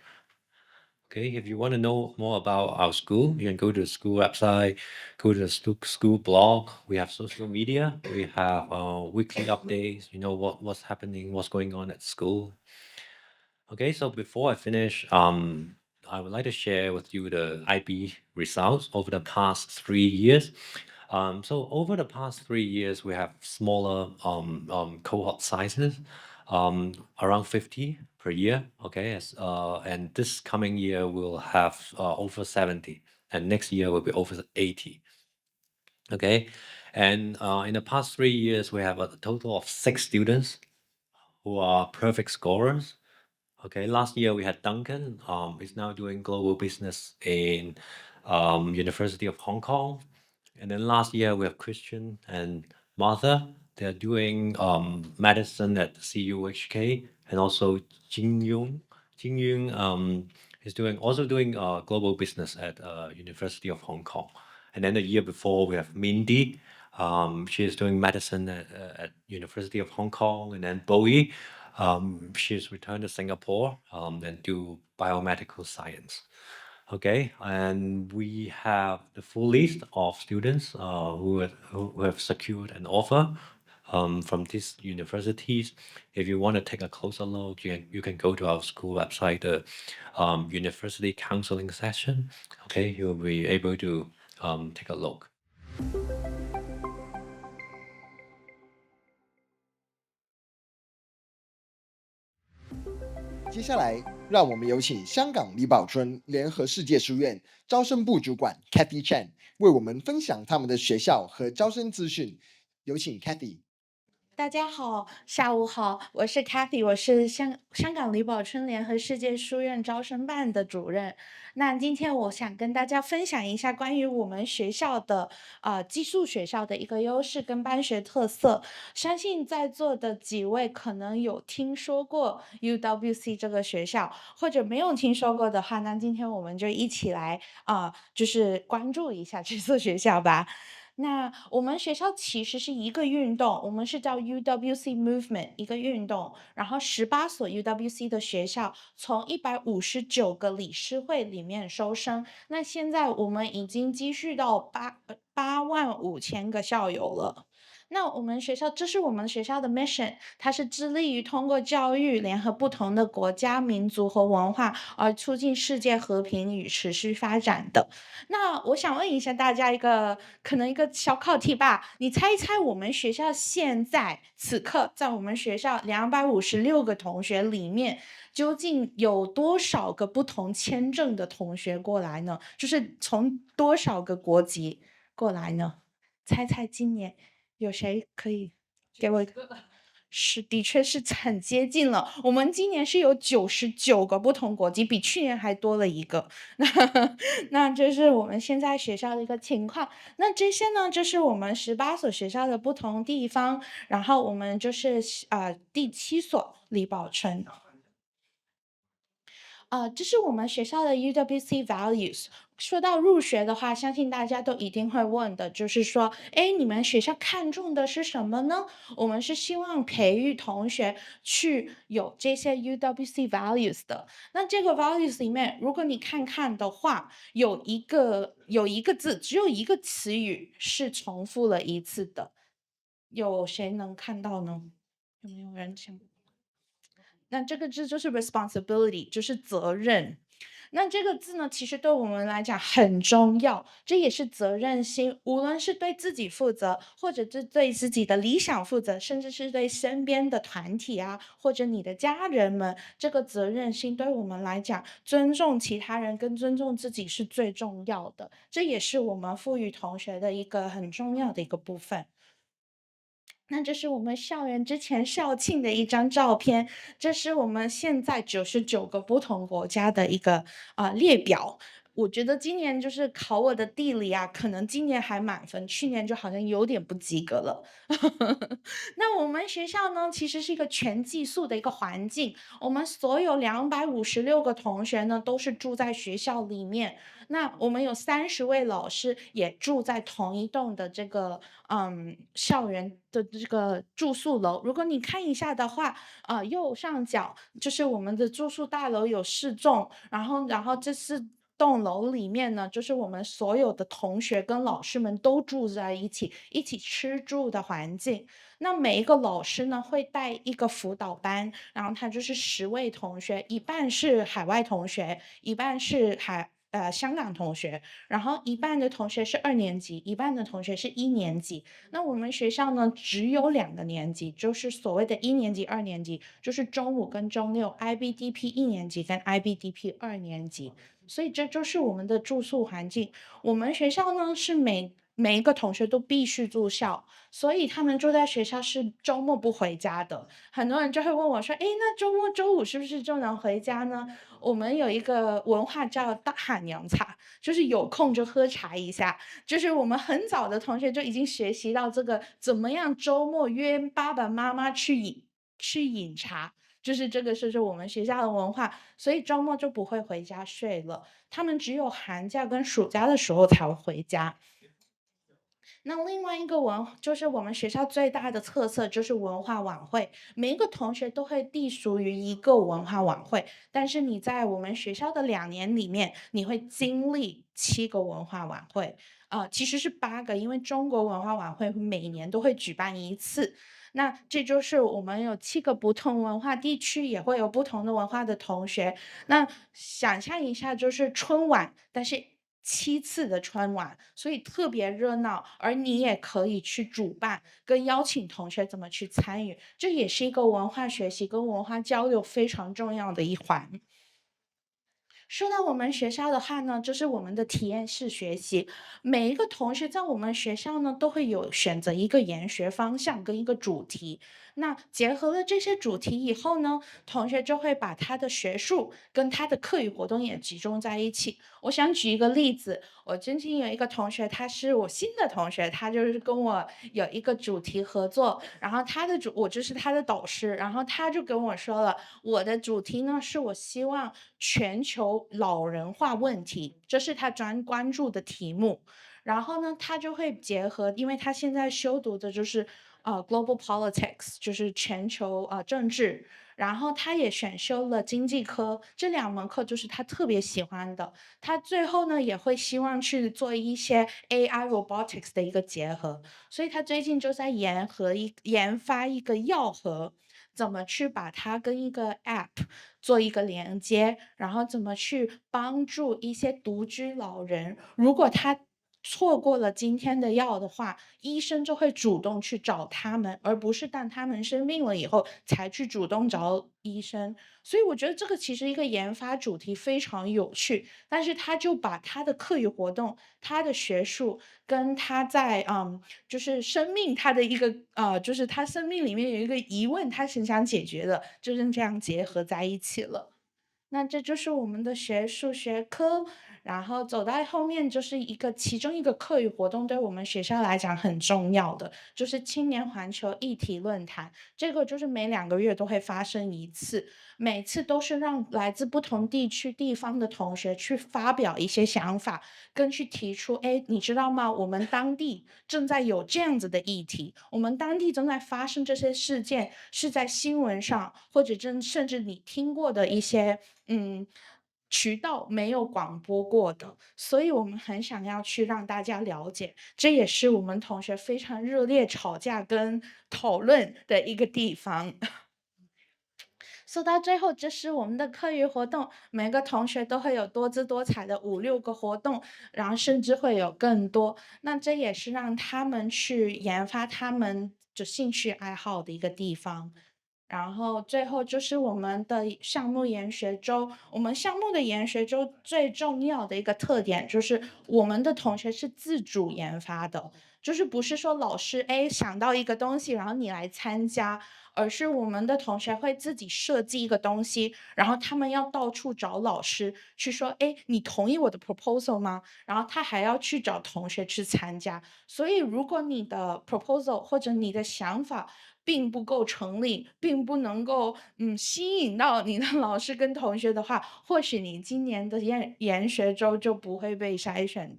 Okay, if you want to know more about our school, you can go to the school website, go to the school blog. We have social media. We have weekly updates. You know what's happening, what's going on at school. Okay, so before I finish, I would like to share with you the IB results over the past 3 years. So over the past 3 years, we have smaller cohort sizes, around 50 per year. Okay, and this coming year we'll have over 70, and next year will be over 80. Okay, and in the past 3 years, we have a total of 6 students who are perfect scorers. Okay, last year we had Duncan. He's now doing global business in University of Hong Kong. And then last year we have Christian and Martha. They're doing medicine at CUHK, and also Jingyun. Jingyun is also doing global business at University of Hong Kong. And then the year before we have Mindy. She is doing medicine at University of Hong Kong. And then Bowie, she's returned to Singapore and do biomedical science. Okay, and we have the full list of students who have secured an offer from these universities. If you want to take a closer look, you can go to our school website, the university counseling session. Okay, you'll be able to take a look. 接下来，让我们有请香港李宝椿联合世界书院招生部主管 Cathy Chan 为我们分享他们的学校和招生资讯。有请 Cathy。大家好，下午好，我是 Cathy， 我是香港李宝椿联合世界书院招生办的主任。那今天我想跟大家分享一下关于我们学校的寄宿学校的一个优势跟办学特色。相信在座的几位可能有听说过 UWC 这个学校，或者没有听说过的话，那今天我们就一起来就是关注一下这所学校吧。那我们学校其实是一个运动，我们是叫 UWC Movement 一个运动，然后18所 UWC 的学校，从159个理事会里面收生。那现在我们已经积蓄到85000个校友了。那我们学校，这是我们学校的 mission， 它是致力于通过教育联合不同的国家、民族和文化，而促进世界和平与持续发展的。那我想问一下大家可能一个小考题吧，你猜一猜我们学校现在此刻在我们学校256个同学里面，究竟有多少个不同签证的同学过来呢？就是从多少个国籍过来呢？猜猜今年有谁可以给我一个？的确是很接近了。我们今年是有99个不同国籍，比去年还多了一个。那这是我们现在学校的一个情况。那这些呢，就是我们18所学校的不同地方。然后我们就是第7所李宝椿。这是我们学校的 UWC values。说到入学的话，相信大家都一定会问的，就是说，你们学校看重的是什么呢？我们是希望培育同学去有这些 UWC values 的。那这个 values 里面，如果你看的话，有一个字，只有一个词语是重复了一次的，有谁能看到呢？有没有人想？那这个字就是 responsibility， 就是责任。那这个字呢，其实对我们来讲很重要，这也是责任心，无论是对自己负责，或者是对自己的理想负责，甚至是对身边的团体啊，或者你的家人们，这个责任心对我们来讲，尊重其他人跟尊重自己是最重要的，这也是我们赋予同学的一个很重要的一个部分。那这是我们校园之前校庆的一张照片，这是我们现在99个不同国家的一个列表。我觉得今年就是考我的地理啊，可能今年还满分，去年就好像有点不及格了。那我们学校呢，其实是一个全寄宿的一个环境，我们所有256个同学呢，都是住在学校里面。那我们有30位老师也住在同一栋的这个校园的这个住宿楼。如果你看一下的话，右上角就是我们的住宿大楼有4栋，然后这4栋楼里面呢，就是我们所有的同学跟老师们都住在一起吃住的环境。那每一个老师呢会带一个辅导班，然后他就是10位同学，一半是海外同学，一半是香港同学，然后一半的同学是2年级，一半的同学是1年级。那我们学校呢只有2个年级，就是所谓的1年级、2年级，就是中5跟中6 IBDP 1年级跟 IBDP 2年级。所以这就是我们的住宿环境。我们学校呢是每一个同学都必须住校，所以他们住在学校是周末不回家的。很多人就会问我说，那周末周五是不是就能回家呢？我们有一个文化叫大喊洋茶，就是有空就喝茶一下。就是我们很早的同学就已经学习到这个怎么样周末约爸爸妈妈去饮茶，就是这个是我们学校的文化，所以周末就不会回家睡了，他们只有寒假跟暑假的时候才会回家。那另外一个就是我们学校最大的特色就是文化晚会，每一个同学都会隶属于一个文化晚会，但是你在我们学校的2年里面，你会经历7个文化晚会，其实是8个，因为中国文化晚会每年都会举办1次。那这就是我们有7个不同文化地区，也会有不同的文化的同学。那想象一下，就是春晚，但是7次的春晚，所以特别热闹，而你也可以去主办，跟邀请同学怎么去参与，这也是一个文化学习跟文化交流非常重要的一环。说到我们学校的话呢，就是我们的体验式学习，每一个同学在我们学校呢都会有选择一个研学方向跟一个主题。那结合了这些主题以后呢，同学就会把他的学术跟他的课余活动也集中在一起。我想举一个例子，我最近有一个同学，他是我新的同学，他就是跟我有一个主题合作，然后我就是他的导师，然后他就跟我说了，我的主题呢是我希望全球老人化问题，这是他专关注的题目。然后呢，他就会结合，因为他现在修读的就是global politics， 就是全球政治，然后他也选修了经济科，这2门课就是他特别喜欢的。他最后呢也会希望去做一些 AI robotics 的一个结合，所以他最近就在研发一个药盒，怎么去把它跟一个 app 做一个连接，然后怎么去帮助一些独居老人，如果他错过了今天的药的话，医生就会主动去找他们，而不是当他们生病了以后才去主动找医生。所以我觉得这个其实一个研发主题非常有趣，但是他就把他的课余活动、他的学术跟他在就是生命他的一个就是他生命里面有一个疑问，他是想解决的，就是这样结合在一起了。那这就是我们的学术学科，然后走到后面就是其中一个课余活动，对我们学校来讲很重要的，就是青年环球议题论坛。这个就是每2个月都会发生1次，每次都是让来自不同地区地方的同学去发表一些想法，跟去提出，你知道吗？我们当地正在有这样子的议题，我们当地正在发生这些事件，是在新闻上，或者甚至你听过的一些渠道没有广播过的，所以我们很想要去让大家了解，这也是我们同学非常热烈吵架跟讨论的一个地方。说到最后，这是我们的课余活动，每个同学都会有多姿多彩的5、6个活动，然后甚至会有更多。那这也是让他们去研发他们的兴趣爱好的一个地方。然后最后就是我们的项目研学周，我们项目的研学周最重要的一个特点就是我们的同学是自主研发的，就是不是说老师想到一个东西，然后你来参加，而是我们的同学会自己设计一个东西，然后他们要到处找老师去说，你同意我的 proposal 吗？然后他还要去找同学去参加。所以如果你的 proposal 或者你的想法并不够成立，并不能够吸引到你的老师跟同学的话，或许你今年的研学周就不会被筛选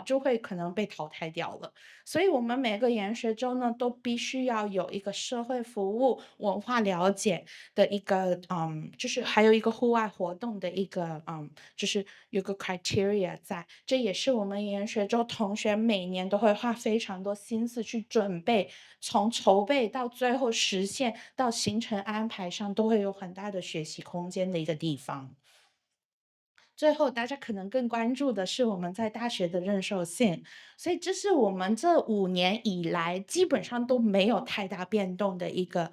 就会可能被淘汰掉了。所以我们每个研学周呢，都必须要有一个社会服务、文化了解的一个就是还有一个户外活动的一个就是有个 criteria 在，这也是我们研学周同学每年都会花非常多心思去准备，从筹备到最后实现到行程安排上都会有很大的学习空间的一个地方。最后大家可能更关注的是我们在大学的认受性，所以这是我们这5年以来基本上都没有太大变动的一个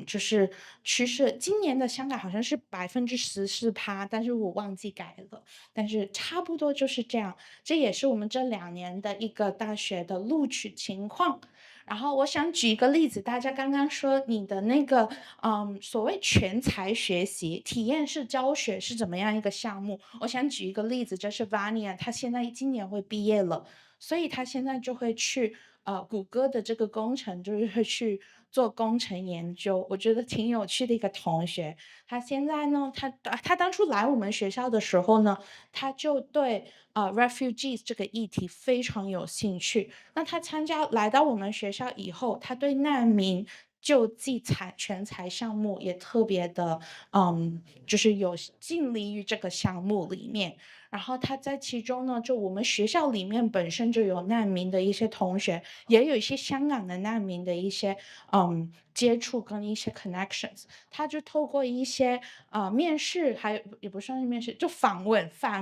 就是趋势。今年的香港好像是14%，但是我忘记改了，但是差不多就是这样。这也是我们这2年的一个大学的录取情况。然后我想举一个例子，大家刚刚说你的那个所谓全才学习体验式教学是怎么样一个项目？我想举一个例子，就是 Vania， 他现在今年会毕业了，所以他现在就会去谷歌的这个工程，就是会去做工程研究，我觉得挺有趣的一个同学。他现在呢，他当初来我们学校的时候呢，他就对refugees 这个议题非常有兴趣。那他来到我们学校以后，他对难民救济全才项目也特别的，就是有尽力于这个项目里面。然后他在其中呢，就我们学校里面本身就有难民的一些同学，也有一些香港的难民的一些接触跟一些 connections， 他就透过一些面试，还有也不算是面试，就访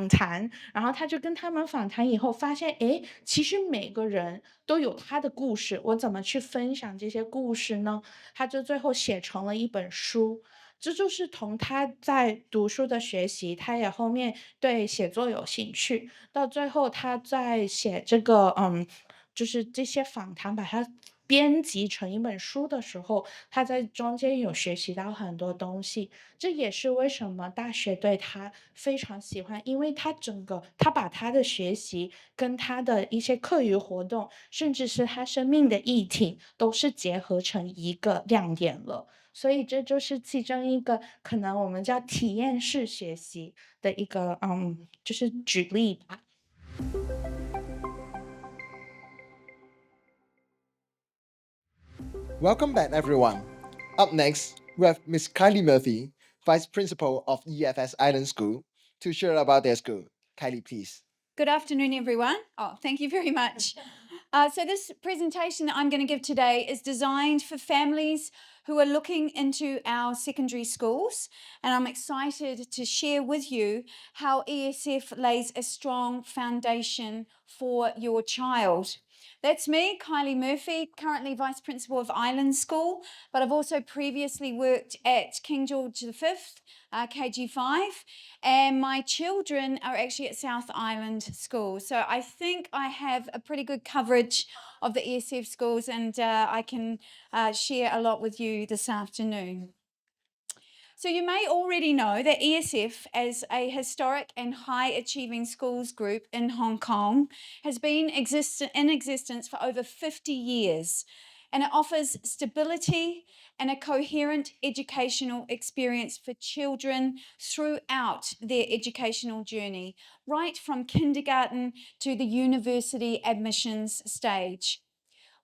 谈，然后他就跟他们访谈以后发现，诶，其实每个人都有他的故事，我怎么去分享这些故事呢？他就最后写成了一本书。这就是从他在读书的学习，他也后面对写作有兴趣，到最后他在写这个就是这些访谈，把它编辑成一本书的时候，他在中间有学习到很多东西。这也是为什么大学对他非常喜欢，因为他把他的学习跟他的一些课余活动，甚至是他生命的议题，都是结合成一个亮点了。所以这就是其中一个可能我们叫体验式学习的一个就是举例吧。Welcome back, everyone. Up next, we have Miss Kylie Murphy, Vice Principal of EFS Island School, to share about their school. Kylie, please. Good afternoon, everyone. Oh, thank you very much. So this presentation that I'm going to give today is designed for families who are looking into our secondary schools, and I'm excited to share with you how ESF lays a strong foundation for your child. That's me, Kylie Murphy, currently Vice Principal of Island School, but I've also previously worked at King George V, KG5, and my children are actually at South Island School. So I think I have a pretty good coverage of the ESF schools, and I can share a lot with you this afternoon. So you may already know that ESF, as a historic and high-achieving schools group in Hong Kong, has been in existence for over 50 years, and it offers stability and a coherent educational experience for children throughout their educational journey, right from kindergarten to the university admissions stage.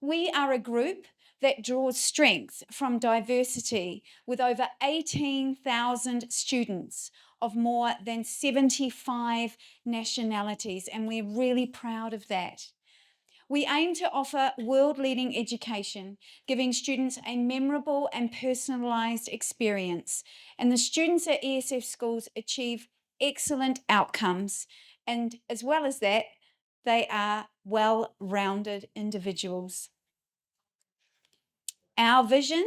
We are a group that draws strength from diversity, with over 18,000 students of more than 75 nationalities, and we're really proud of that. We aim to offer world-leading education, giving students a memorable and personalised experience, and the students at ESF schools achieve excellent outcomes, and as well as that, they are well-rounded individuals. Our vision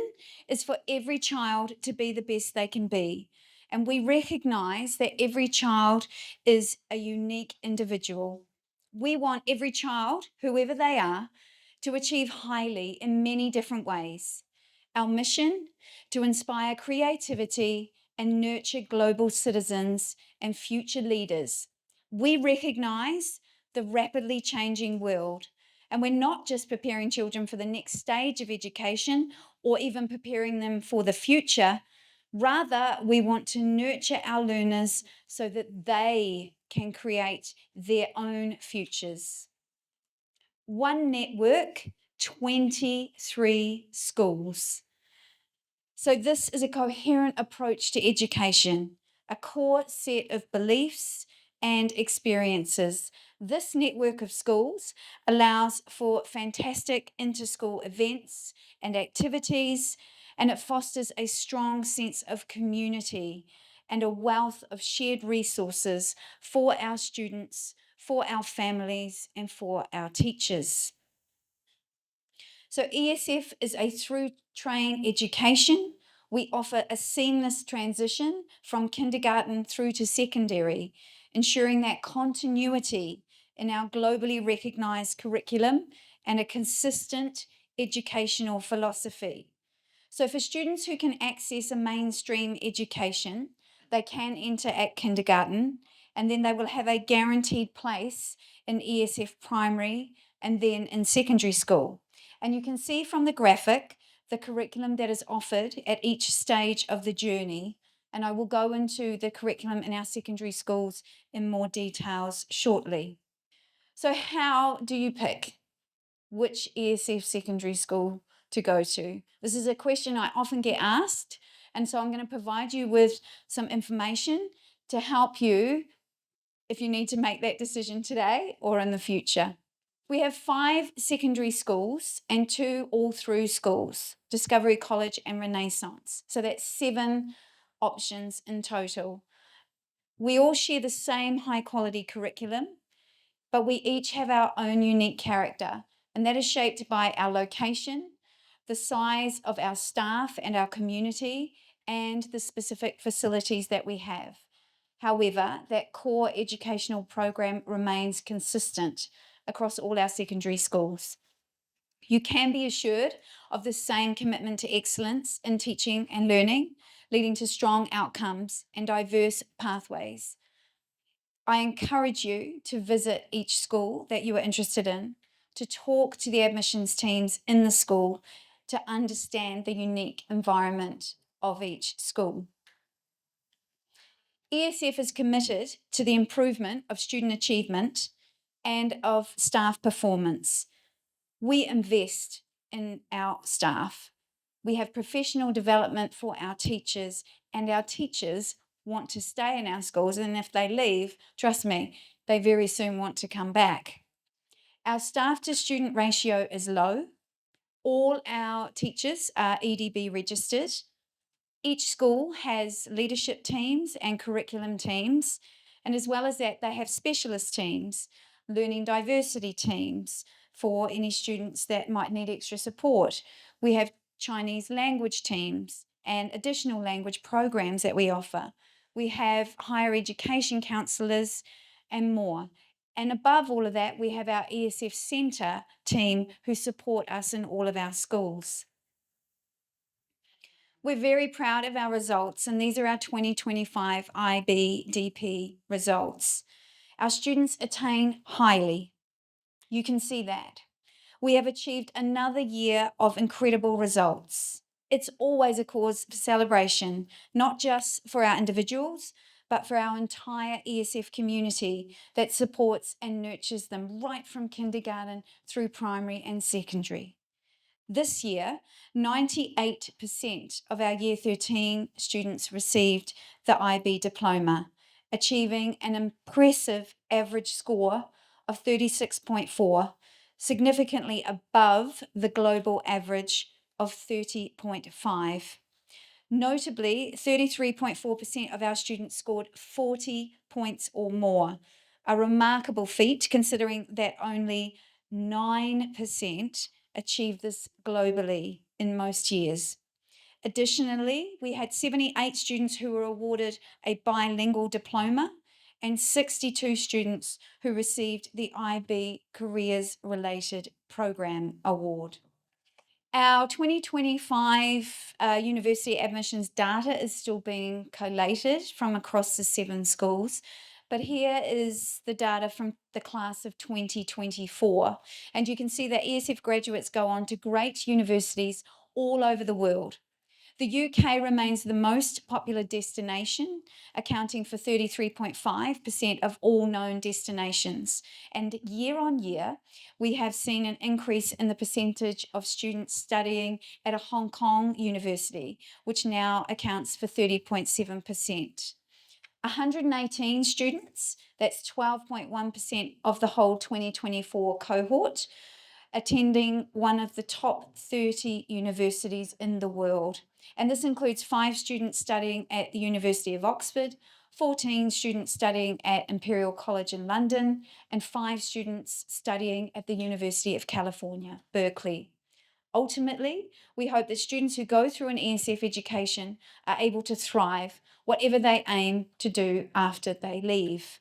is for every child to be the best they can be, and we recognise that every child is a unique individual. We want every child, whoever they are, to achieve highly in many different ways. Our mission: to inspire creativity and nurture global citizens and future leaders. We recognise the rapidly changing world, and we're not just preparing children for the next stage of education or even preparing them for the future. Rather, we want to nurture our learners so that they can create their own futures. One network, 23 schools. So this is a coherent approach to education, a core set of beliefs and experiences. This network of schools allows for fantastic inter-school events and activities, and it fosters a strong sense of community and a wealth of shared resources for our students, for our families, and for our teachers. So ESF is a through-train education. We offer a seamless transition from kindergarten through to secondary, ensuring that continuity in our globally recognised curriculum and a consistent educational philosophy. So for students who can access a mainstream education, they can enter at kindergarten, and then they will have a guaranteed place in ESF primary and then in secondary school. And you can see from the graphic the curriculum that is offered at each stage of the journey. And I will go into the curriculum in our secondary schools in more details shortly. So how do you pick which ESF secondary school to go to? This is a question I often get asked, and so I'm going to provide you with some information to help you if you need to make that decision today or in the future. We have 5 secondary schools and 2 all-through schools, Discovery College and Renaissance. So that's 7 options in total. We all share the same high-quality curriculum, but we each have our own unique character, and that is shaped by our location, the size of our staff and our community, and the specific facilities that we have. However, that core educational program remains consistent across all our secondary schools. You can be assured of the same commitment to excellence in teaching and learning, leading to strong outcomes and diverse pathways. I encourage you to visit each school that you are interested in, to talk to the admissions teams in the school, to understand the unique environment of each school. ESF is committed to the improvement of student achievement and of staff performance. We invest in our staff. We have professional development for our teachers, and our teachers want to stay in our schools, and if they leave, trust me, they very soon want to come back. Our staff to student ratio is low. All our teachers are EDB registered. Each school has leadership teams and curriculum teams, and as well as that, they have specialist teams, learning diversity teams for any students that might need extra support. We have Chinese language teams and additional language programs that we offer. We have higher education counsellors and more. And above all of that, we have our ESF Centre team who support us in all of our schools. We're very proud of our results, and these are our 2025 IBDP results. Our students attain highly. You can see that. We have achieved another year of incredible results. It's always a cause for celebration, not just for our individuals, but for our entire ESF community that supports and nurtures them right from kindergarten through primary and secondary. This year, 98% of our Year 13 students received the IB diploma, achieving an impressive average score of 36.4, significantly above the global average of 30.5. Notably, 33.4% of our students scored 40 points or more, a remarkable feat considering that only 9% achieved this globally in most years. Additionally, we had 78 students who were awarded a bilingual diploma and 62 students who received the IB Careers Related Program Award. Our 2025 university admissions data is still being collated from across the 7 schools, but here is the data from the class of 2024. And you can see that ESF graduates go on to great universities all over the world. The UK remains the most popular destination, accounting for 33.5% of all known destinations. And year on year, we have seen an increase in the percentage of students studying at a Hong Kong university, which now accounts for 30.7%. 118 students, that's 12.1% of the whole 2024 cohort, attending one of the top 30 universities in the world. And this includes 5 students studying at the University of Oxford, 14 students studying at Imperial College in London, and 5 students studying at the University of California, Berkeley. Ultimately, we hope that students who go through an ESF education are able to thrive, whatever they aim to do after they leave.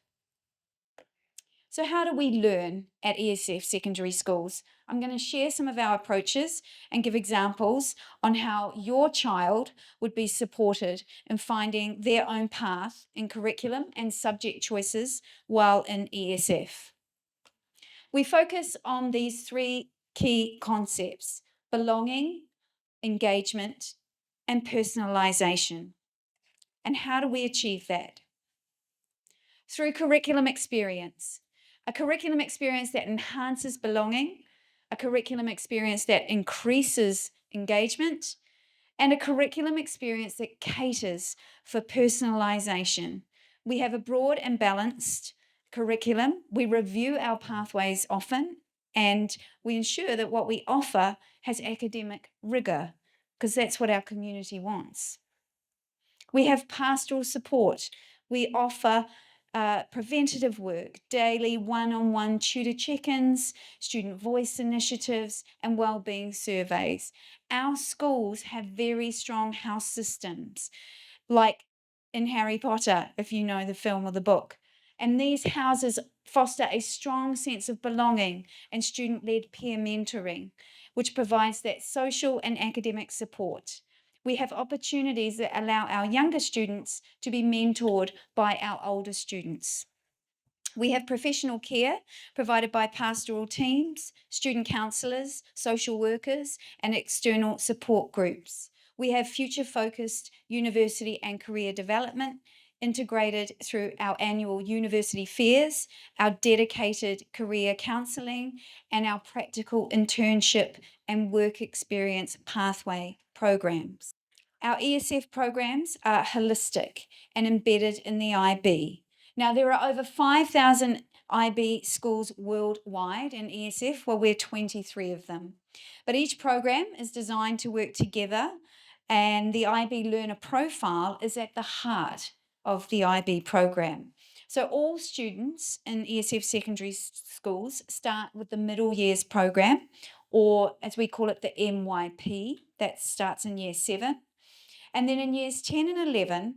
So how do we learn at ESF secondary schools? I'm going to share some of our approaches and give examples on how your child would be supported in finding their own path in curriculum and subject choices while in ESF. We focus on these three key concepts: belonging, engagement, and personalisation. And how do we achieve that? Through curriculum experience. A curriculum experience that enhances belonging, a curriculum experience that increases engagement, and a curriculum experience that caters for personalisation. We have a broad and balanced curriculum. We review our pathways often, and we ensure that what we offer has academic rigour, because that's what our community wants. We have pastoral support. We offer preventative work, daily one-on-one tutor check-ins, student voice initiatives, and wellbeing surveys. Our schools have very strong house systems, like in Harry Potter, if you know the film or the book. And these houses foster a strong sense of belonging and student-led peer mentoring, which provides that social and academic support. We have opportunities that allow our younger students to be mentored by our older students. We have professional care provided by pastoral teams, student counsellors, social workers, and external support groups. We have future-focused university and career development integrated through our annual university fairs, our dedicated career counselling, and our practical internship and work experience pathway programs. Our ESF programs are holistic and embedded in the IB. Now, there are over 5,000 IB schools worldwide in ESF, well, we're 23 of them. But each program is designed to work together, and the IB learner profile is at the heart of the IB program. So all students in ESF secondary schools start with the middle years program, or as we call it, the MYP, that starts in year 7. And then in years 10 and 11,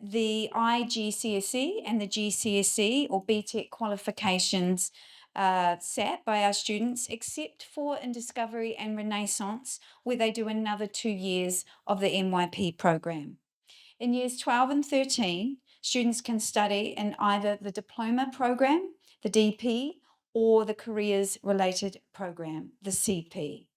the IGCSE and the GCSE or BTEC qualifications sat by our students, except for in Discovery and Renaissance, where they do another 2 years of the MYP program. In years 12 and 13, students can study in either the diploma program, the DP, or the careers related program, the CP.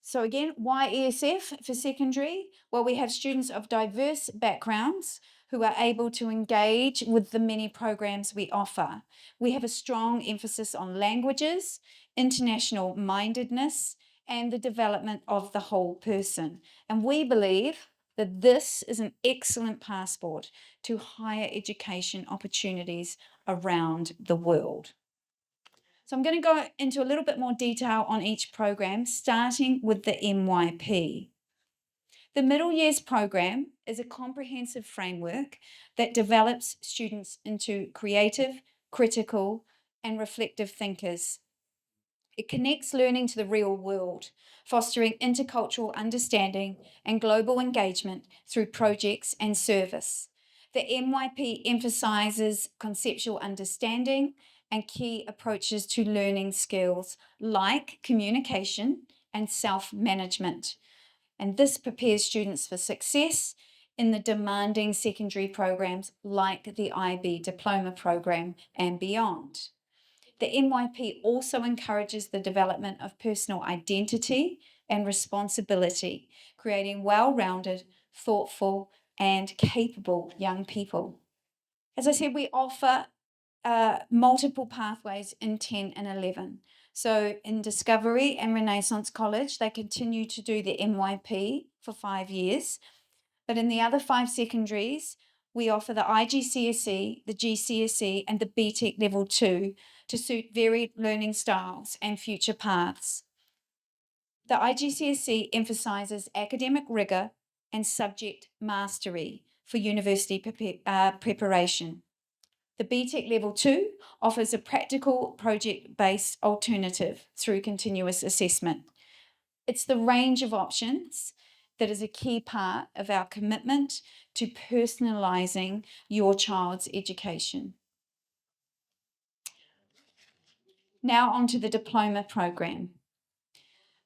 So again, why ESF for secondary? Well, we have students of diverse backgrounds who are able to engage with the many programs we offer. We have a strong emphasis on languages, international mindedness, and the development of the whole person. And we believe that this is an excellent passport to higher education opportunities around the world. So I'm going to go into a little bit more detail on each program, starting with the MYP. The Middle Years program is a comprehensive framework that develops students into creative, critical, and reflective thinkers. It connects learning to the real world, fostering intercultural understanding and global engagement through projects and service. The MYP emphasises conceptual understanding and key approaches to learning skills like communication and self-management. And this prepares students for success in the demanding secondary programs like the IB diploma program and beyond. The MYP also encourages the development of personal identity and responsibility, creating well-rounded, thoughtful, and capable young people. As I said, we offer multiple pathways in 10 and 11. So in Discovery and Renaissance College, they continue to do the MYP for 5 years. But in the other 5 secondaries, we offer the IGCSE, the GCSE, and the BTEC Level 2 to suit varied learning styles and future paths. The IGCSE emphasises academic rigour and subject mastery for university preparation. The BTEC Level 2 offers a practical project-based alternative through continuous assessment. It's the range of options that is a key part of our commitment to personalising your child's education. Now on to the diploma program.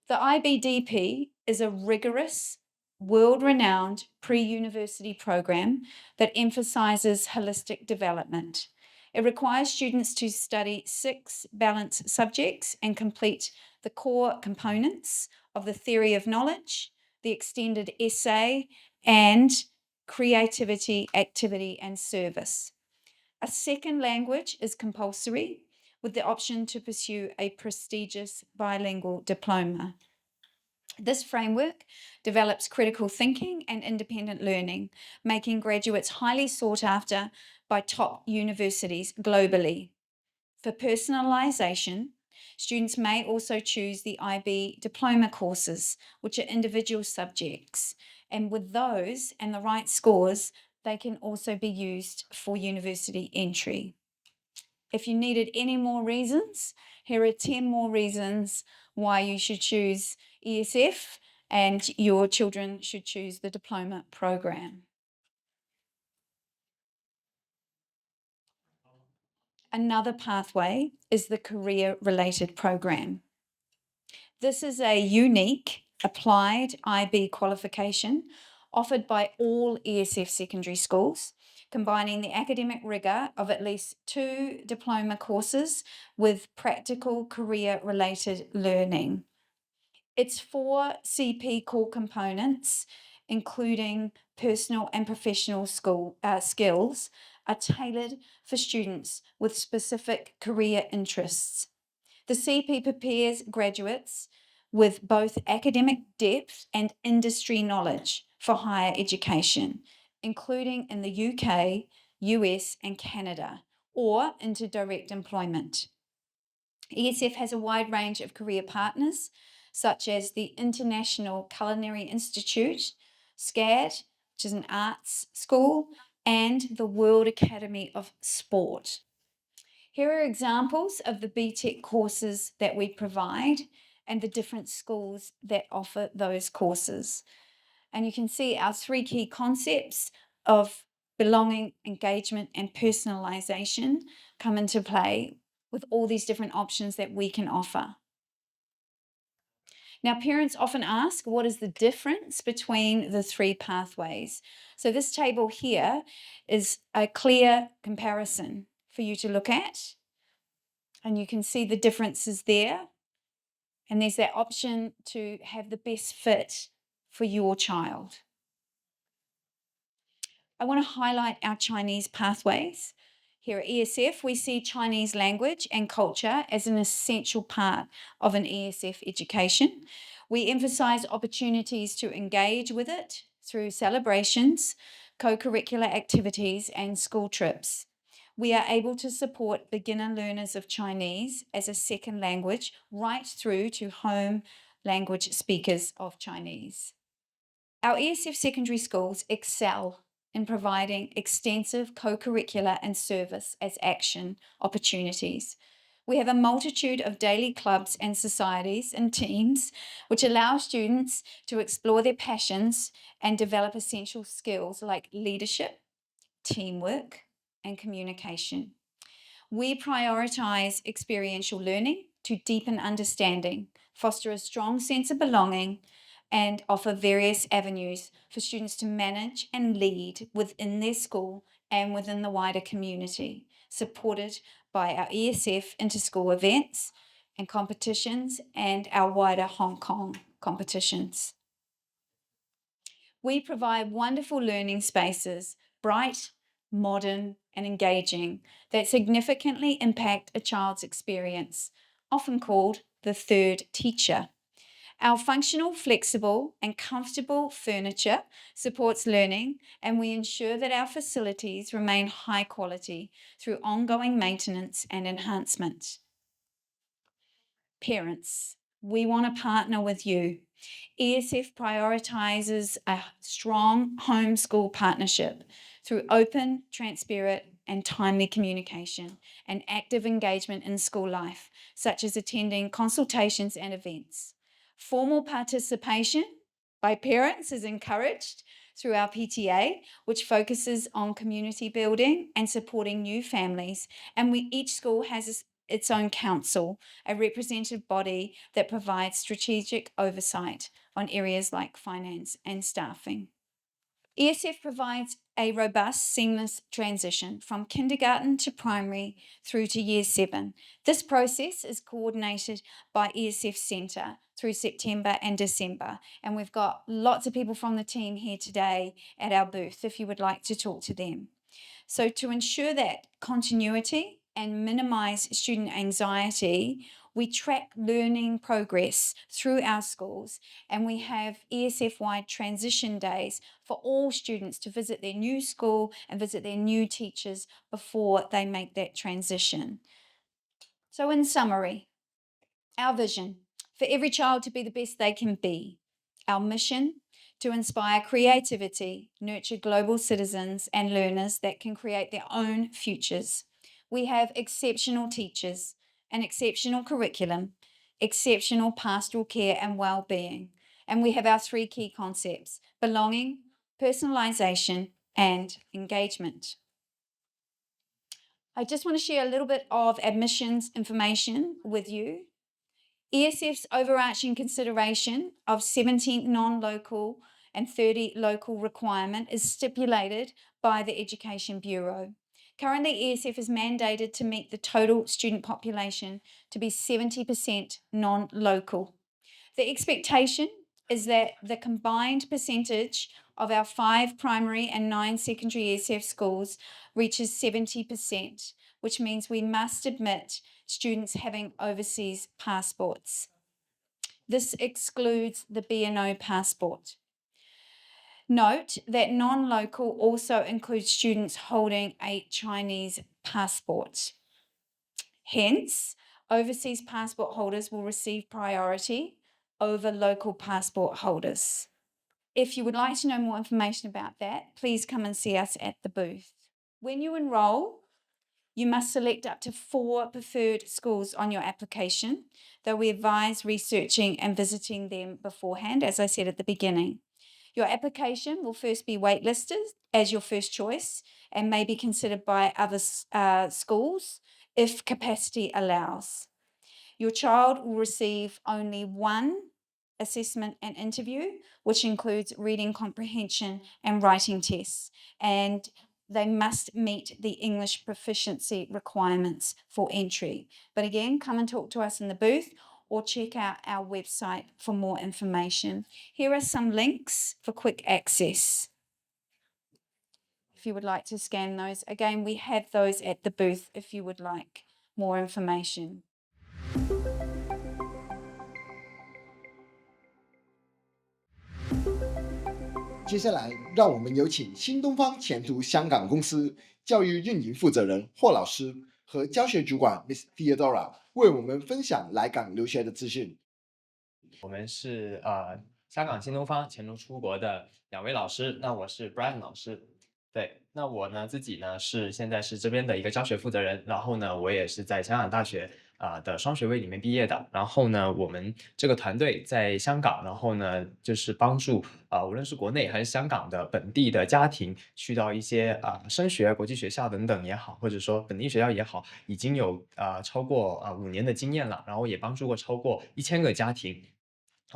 The IBDP is a rigorous, world-renowned pre-university program that emphasises holistic development. It requires students to study 6 balanced subjects and complete the core components of the theory of knowledge, the extended essay, and creativity, activity, and service. A second language is compulsory, with the option to pursue a prestigious bilingual diploma. This framework develops critical thinking and independent learning, making graduates highly sought after by top universities globally. For personalisation, students may also choose the IB diploma courses, which are individual subjects, and with those and the right scores, they can also be used for university entry. If you needed any more reasons, here are 10 more reasons why you should choose ESF and your children should choose the diploma program. Another pathway is the career-related program. This is a unique applied IB qualification offered by all ESF secondary schools, combining the academic rigour of at least 2 diploma courses with practical career-related learning. Its 4 CP core components, including personal and professional skills, are tailored for students with specific career interests. The CP prepares graduates with both academic depth and industry knowledge for higher education, including in the UK, US, and Canada, or into direct employment. ESF has a wide range of career partners, such as the International Culinary Institute, SCAD, which is an arts school, and the World Academy of Sport. Here are examples of the BTEC courses that we provide and the different schools that offer those courses. And you can see our 3 key concepts of belonging, engagement, and personalisation come into play with all these different options that we can offer. Now, parents often ask, what is the difference between the 3 pathways? So this table here is a clear comparison for you to look at. And you can see the differences there. And there's that option to have the best fit for your child. I want to highlight our Chinese pathways. Here at ESF, we see Chinese language and culture as an essential part of an ESF education. We emphasise opportunities to engage with it through celebrations, co-curricular activities, and school trips. We are able to support beginner learners of Chinese as a second language right through to home language speakers of Chinese. Our ESF secondary schools excel in providing extensive co-curricular and service as action opportunities. We have a multitude of daily clubs and societies and teams which allow students to explore their passions and develop essential skills like leadership, teamwork, and communication. We prioritise experiential learning to deepen understanding, foster a strong sense of belonging, and offer various avenues for students to manage and lead within their school and within the wider community, supported by our ESF inter-school events and competitions and our wider Hong Kong competitions. We provide wonderful learning spaces, bright, modern, and engaging, that significantly impact a child's experience, often called the third teacher. Our functional, flexible, and comfortable furniture supports learning, and we ensure that our facilities remain high quality through ongoing maintenance and enhancement. Parents, we want to partner with you. ESF prioritises a strong homeschool partnership through open, transparent, and timely communication and active engagement in school life, such as attending consultations and events. Formal participation by parents is encouraged through our PTA, which focuses on community building and supporting new families. And each school has its own council, a representative body that provides strategic oversight on areas like finance and staffing. ESF provides a robust, seamless transition from kindergarten to primary through to year 7. This process is coordinated by ESF Centre through September and December, and we've got lots of people from the team here today at our booth if you would like to talk to them. So to ensure that continuity and minimise student anxiety, we track learning progress through our schools, and we have ESF-wide transition days for all students to visit their new school and visit their new teachers before they make that transition. So in summary, our vision, for every child to be the best they can be. Our mission, to inspire creativity, nurture global citizens and learners that can create their own futures. We have exceptional teachers, an exceptional curriculum, exceptional pastoral care and well-being. And we have our 3 key concepts: belonging, personalisation, and engagement. I just want to share a little bit of admissions information with you. ESF's overarching consideration of 70 non-local and 30 local requirement is stipulated by the Education Bureau. Currently, ESF is mandated to meet the total student population to be 70% non-local. The expectation is that the combined percentage of our 5 primary and 9 secondary ESF schools reaches 70%, which means we must admit students having overseas passports. This excludes the B&O passport. Note that non-local also includes students holding a Chinese passport. Hence, overseas passport holders will receive priority over local passport holders. If you would like to know more information about that, please come and see us at the booth. When you enrol, you must select up to 4 preferred schools on your application, though we advise researching and visiting them beforehand, as I said at the beginning. Your application will first be waitlisted as your first choice and may be considered by other schools if capacity allows. Your child will receive only 1 assessment and interview, which includes reading comprehension and writing tests, and they must meet the English proficiency requirements for entry. But again, come and talk to us in the booth or check out our website for more information. Here are some links for quick access, if you would like to scan those. Again, we have those at the booth if you would like more information. 接下来，让我们有请新东方前途香港公司教育运营负责人霍老师和教学主管 Miss Theodora 为我们分享来港留学的资讯。我们是香港新东方前途出国的2位老师，那我是 Brian 老师。对，那我呢自己呢现在是这边的一个教学负责人，然后呢我也是在香港大学的双学位里面毕业的。然后呢我们这个团队在香港，然后呢就是帮助无论是国内还是香港的本地的家庭去到一些升学国际学校等等也好，或者说本地学校也好，已经有超过5年的经验了，然后也帮助过超过1000个家庭。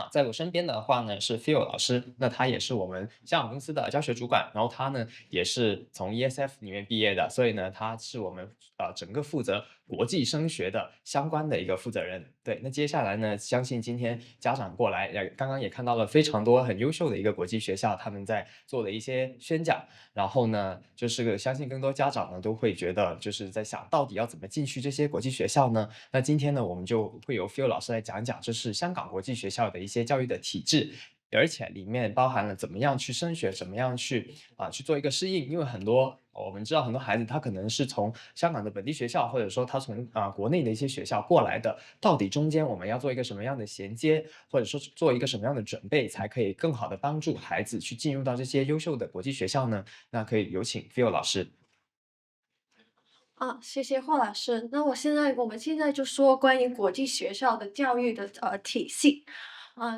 在我身边的话呢是 Phil 老师，那他也是我们香港公司的教学主管，然后他呢也是从 ESF 里面毕业的，所以呢他是我们整个负责国际升学的相关的一个负责人。对，那接下来呢，相信今天家长过来，刚刚也看到了非常多很优秀的一个国际学校，他们在做的一些宣讲，然后呢，就是相信更多家长呢都会觉得就是在想到底要怎么进去这些国际学校呢？那今天呢，我们就会由 Phil 老师来讲一讲，这是香港国际学校的一些教育的体制。而且里面包含了怎么样去升学，怎么样去做一个适应，因为我们知道很多孩子他可能是从香港的本地学校，或者说他从国内的一些学校过来的，到底中间我们要做一个什么样的衔接，或者说做一个什么样的准备，才可以更好的帮助孩子去进入到这些优秀的国际学校呢？那可以有请 Phil 老师。谢谢霍老师。那我们现在就说关于国际学校的教育的体系。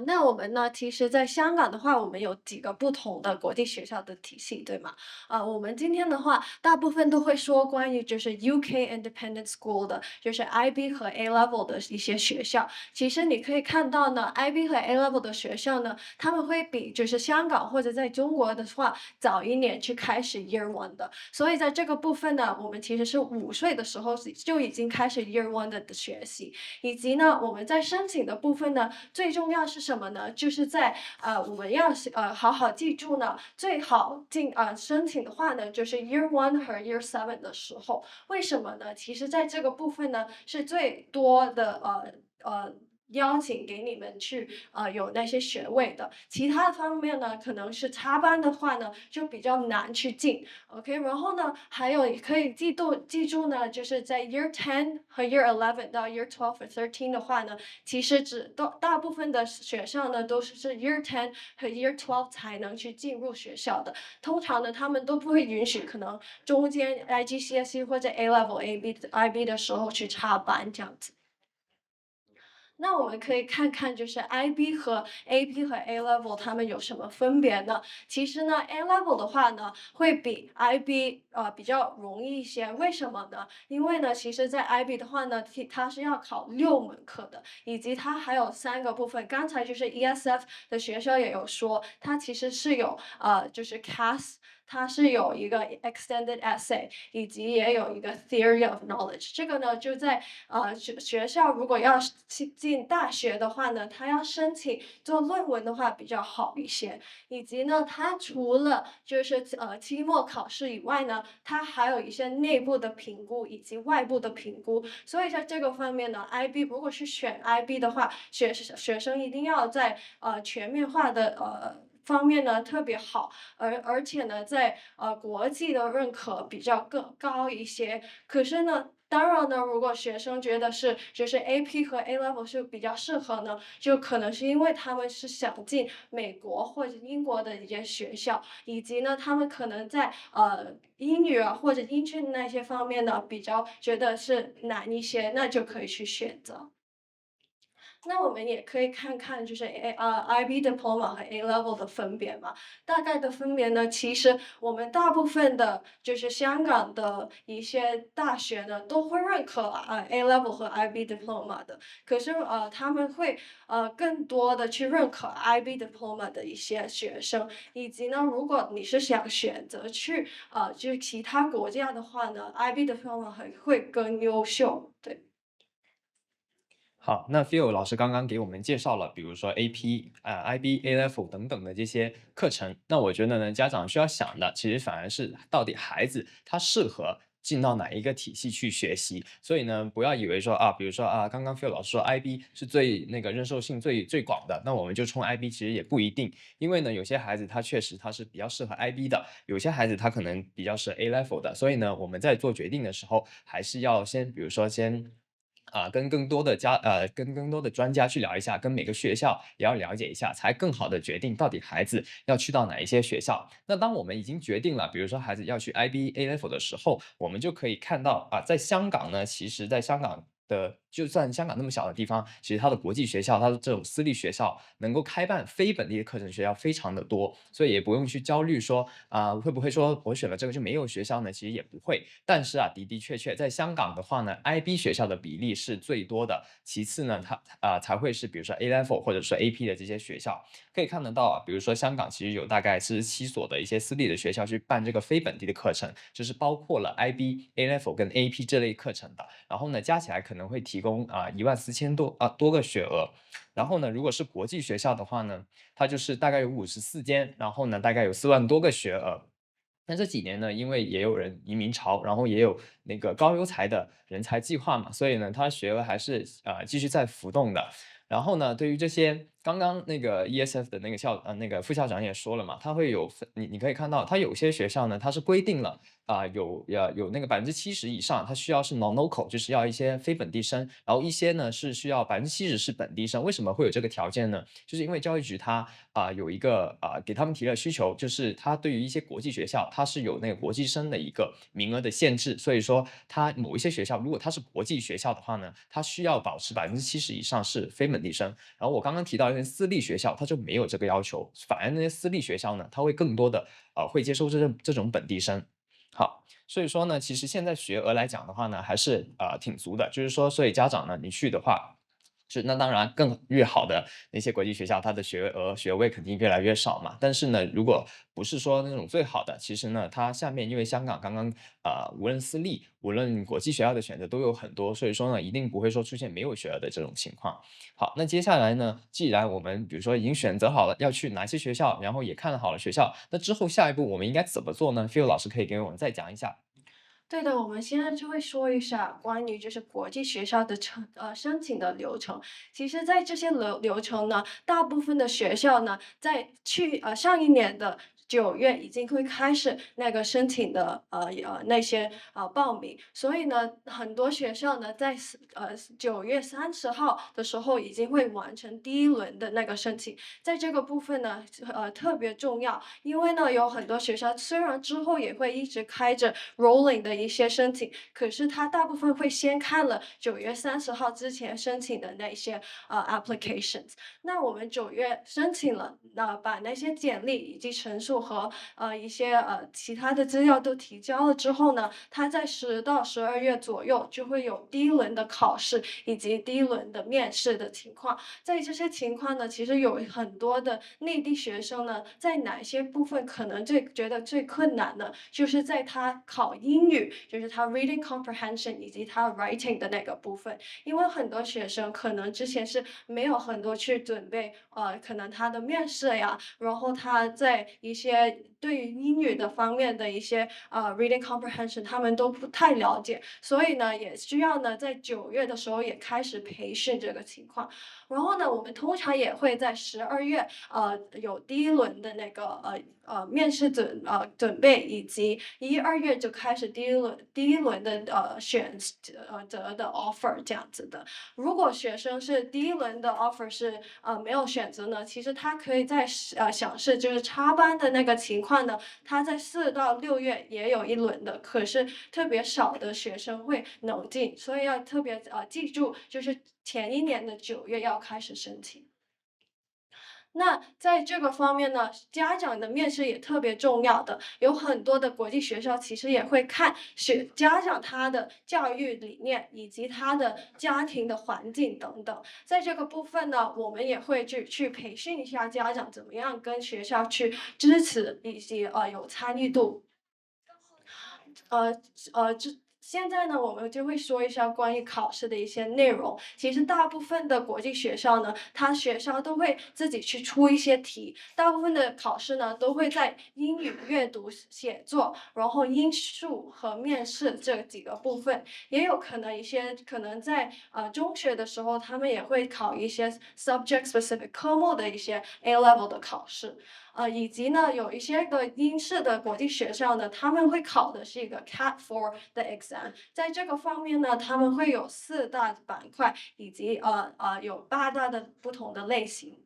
那我们呢，其实在香港的话，我们有几个不同的国际学校的体系，对吗？我们今天的话，大部分都会说关于就是 UK Independent School 的，就是 IB 和 A-level 的一些学校。其实你可以看到呢，IB 和 A-level 的学校呢，他们会比就是香港或者在中国的话早一年去开始 Year One 的。所以在这个部分呢，我们其实是5岁的时候就已经开始 Year One 的学习，以及呢，我们在申请的部分呢，最重要是什么呢？就是在我们要好好记住呢，最好申请的话呢，就是 Year One 和 Year 7的时候。为什么呢？其实在这个部分呢，是最多的邀请给你们去有那些学位的，其他方面呢，可能是插班的话呢，就比较难去进。OK， 然后呢，还有可以记住呢，就是在 Year 10和 Year 11到 Year 12和13的话呢，其实大部分的学校呢都是 Year 10和 Year 12才能去进入学校的。通常呢，他们都不会允许可能中间 IGCSE 或者 A-level、IB 的时候去插班这样子。那我们可以看看，就是 IB 和 AP 和 A-level 它们有什么分别呢？其实呢 ，A-level 的话呢，会比 IB 比较容易一些。为什么呢？因为呢，其实在 IB 的话呢，它是要考6门课的，以及它还有3个部分。刚才就是 ESF 的学校也有说，它其实是有就是 CAS。它是有一个 extended essay， 以及也有一个 theory of knowledge。这个呢，就在学校如果要进大学的话呢，它要申请做论文的话比较好一些。以及呢，它除了就是期末考试以外呢，它还有一些内部的评估以及外部的评估。所以在这个方面呢 ，IB 如果是选 IB 的话，学生一定要在全面化的方面呢特别好，而且呢，在国际的认可比较更高一些。可是呢，当然呢，如果学生觉得就是 AP 和 A-level 是比较适合呢，就可能是因为他们是想进美国或者英国的一些学校，以及呢，他们可能在英语或者英俊那些方面呢比较觉得是难一些，那就可以去选择。那我们也可以看看就是IB diploma 和 A-level 的分别嘛。大概的分别呢，其实我们大部分的就是香港的一些大学呢都会认可A-level 和 IB diploma 的，可是他们会更多的去认可 IB diploma 的一些学生，以及呢，如果你是想选择去就是其他国家的话呢，IB diploma 会更优秀，对。好，那 Phil 老师刚刚给我们介绍了，比如说 AP、IB、A-level 等等的这些课程。那我觉得呢，家长需要想的，其实反而是到底孩子他适合进到哪一个体系去学习。所以呢，不要以为说比如说刚刚 Phil 老师说 IB 是最认受性最广的，那我们就冲 IB，其实也不一定。因为呢，有些孩子他确实是比较适合 IB 的，有些孩子他可能比较适合 A-level 的。所以呢，我们在做决定的时候，还是要比如说跟更多的专家去聊一下，跟每个学校也要了解一下，才更好的决定到底孩子要去到哪一些学校。那当我们已经决定了，比如说孩子要去 IB、A-level 的时候，我们就可以看到在香港呢，其实在香港就算香港那么小的地方，其实它的国际学校，它的这种私立学校能够开办非本地的课程学校非常的多，所以也不用去焦虑说会不会说我选了这个就没有学校呢？其实也不会。但是的确在香港的话呢 ，IB 学校的比例是最多的，其次呢，它才会是比如说 A-level 或者说 AP 的这些学校。可以看得到比如说香港其实有大概47所的一些私立的学校去办这个非本地的课程，就是包括了 IB、A-level 跟 AP 这类课程的。然后呢，加起来可能会提供14000多个学额。然后呢，如果是国际学校的话呢，它就是大概有54间，然后呢，大概有4万多个学额。那这几年呢，因为也有人移民潮，然后也有那个高优才的人才计划嘛，所以呢，它学额还是继续在浮动的。然后呢，对于这些刚刚那个 ESF 的那个副校长也说了嘛，他会有你可以看到，他有些学校呢，它是规定了有那个70%以上，它需要是 non-local， 就是要一些非本地生，然后一些呢是需要70%是本地生。为什么会有这个条件呢？就是因为教育局它有一个给他们提了需求，就是它对于一些国际学校，它是有那个国际生的一个名额的限制，所以说它某一些学校如果它是国际学校的话呢，它需要保持70%以上是非本地生。然后我刚刚提到那些私立学校它就没有这个要求，反而那些私立学校呢，它会更多的会接收这种本地生。好，所以说呢，其实现在学额来讲的话呢，还是挺足的，就是说，所以家长呢，你去的话。那当然越好的那些国际学校，它的学额学位肯定越来越少嘛。但是呢，如果不是说那种最好的，其实呢，它下面因为香港刚刚无论私立无论国际学校的选择都有很多，所以说呢，一定不会说出现没有学额的这种情况。好，那接下来呢，既然我们比如说已经选择好了要去哪些学校，然后也看好了学校，那之后下一步我们应该怎么做呢？Phil 老师可以给我们再讲一下。对的，我们现在就会说一下关于就是国际学校的申请的流程。其实，在这些流程呢，大部分的学校呢，在上一年的9月已经会开始那个申请的那些报名，所以呢，很多学校呢在9月30号的时候已经会完成第一轮的那个申请。在这个部分呢，特别重要，因为呢有很多学校虽然之后也会一直开着 rolling 的一些申请，可是它大部分会先看了9月30号之前申请的那些applications。那我们9月申请了，把那些简历以及陈述和一些其他的资料都提交了之后呢，它在10到12月左右就会有第一轮的考试以及第一轮的面试的情况。在这些情况呢，其实有很多的内地学生呢，在哪些部分可能觉得最困难的，就是在他考英语，就是他 reading comprehension 以及他 writing 的那个部分。因为很多学生可能之前是没有很多去准备，可能他的面试呀，然后他在一些对于英语的方面的一些reading comprehension 他们都不太了解，所以呢也需要呢在9月的时候也开始培训这个情况。然后呢，我们通常也会在12月有第一轮的那个面试准备，以及1、2月就开始第一轮的选择的 offer 这样子的。如果学生是第一轮的 offer 是没有选择呢，其实他可以在想是就是插班的那个情况呢，他在4到6月也有一轮的，可是特别少的学生会能进，所以要特别记住，就是前一年的9月要开始申请。那在这个方面呢，家长的面试也特别重要的，有很多的国际学校其实也会看家长他的教育理念以及他的家庭的环境等等。在这个部分呢，我们也会去培训一下家长怎么样跟学校去支持以及有参与度。现在呢，我们就会说一下关于考试的一些内容。其实大部分的国际学校呢，学校都会自己去出一些题。大部分的考试呢，都会在英语阅读、写作，然后英数和面试这几个部分。也有可能可能在中学的时候，他们也会考一些 subject specific 科目的一些 A-level 的考试。以及呢，有一些个英式的国际学校呢，他们会考的是一个 Cat4 的 exam。在这个方面呢，他们会有4大板块，以及有8大的不同的类型。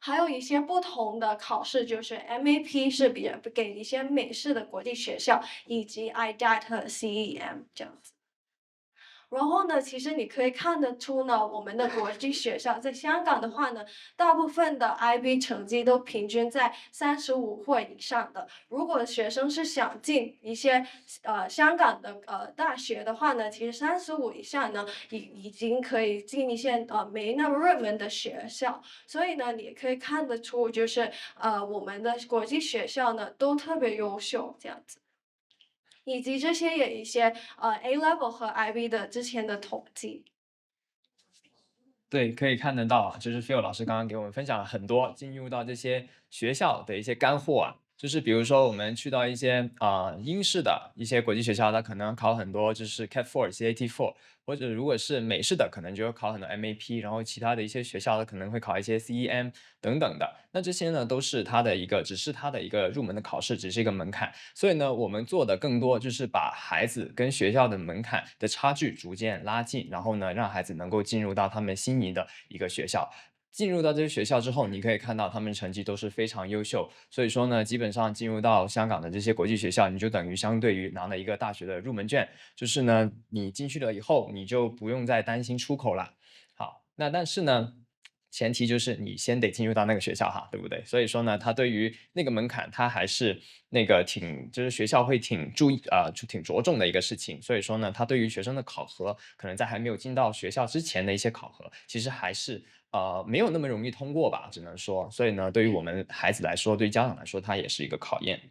还有一些不同的考试，就是 MAP 是给一些美式的国际学校，以及 IDAT 和 CEM 这样子。然后呢，其实你可以看得出呢，我们的国际学校在香港的话呢，大部分的 IB 成绩都平均在35或以上的。如果学生是想进一些香港的大学的话呢，其实35以上呢，已经可以进一些没那么热门的学校。所以呢，你可以看得出，就是我们的国际学校呢都特别优秀这样子。以及这些也一些A-level 和 IB 的之前的统计。对，可以看得到啊，就是 Phil 老师刚刚给我们分享了很多进入到这些学校的一些干货啊。就是比如说我们去到一些英式的一些国际学校，它可能考很多就是 Cat4、CAT4，或者如果是美式的，可能就会考很多 MAP， 然后其他的一些学校它可能会考一些 CEM 等等的。那这些呢都是只是它的一个入门的考试，只是一个门槛。所以呢，我们做的更多就是把孩子跟学校的门槛的差距逐渐拉近，然后呢让孩子能够进入到他们心仪的一个学校。进入到这些学校之后，你可以看到他们成绩都是非常优秀，所以说呢，基本上进入到香港的这些国际学校，你就等于相对于拿了一个大学的入门券，就是呢，你进去了以后，你就不用再担心出口了。好，那但是呢，前提就是你先得进入到那个学校哈，对不对？所以说呢，它对于那个门槛，它还是那个就是学校会挺挺着重的一个事情。所以说呢，它对于学生的考核，可能在还没有进到学校之前的一些考核，其实还是没有那么容易通过吧，只能说。所以呢，对于我们孩子来说，对于家长来说，它也是一个考验。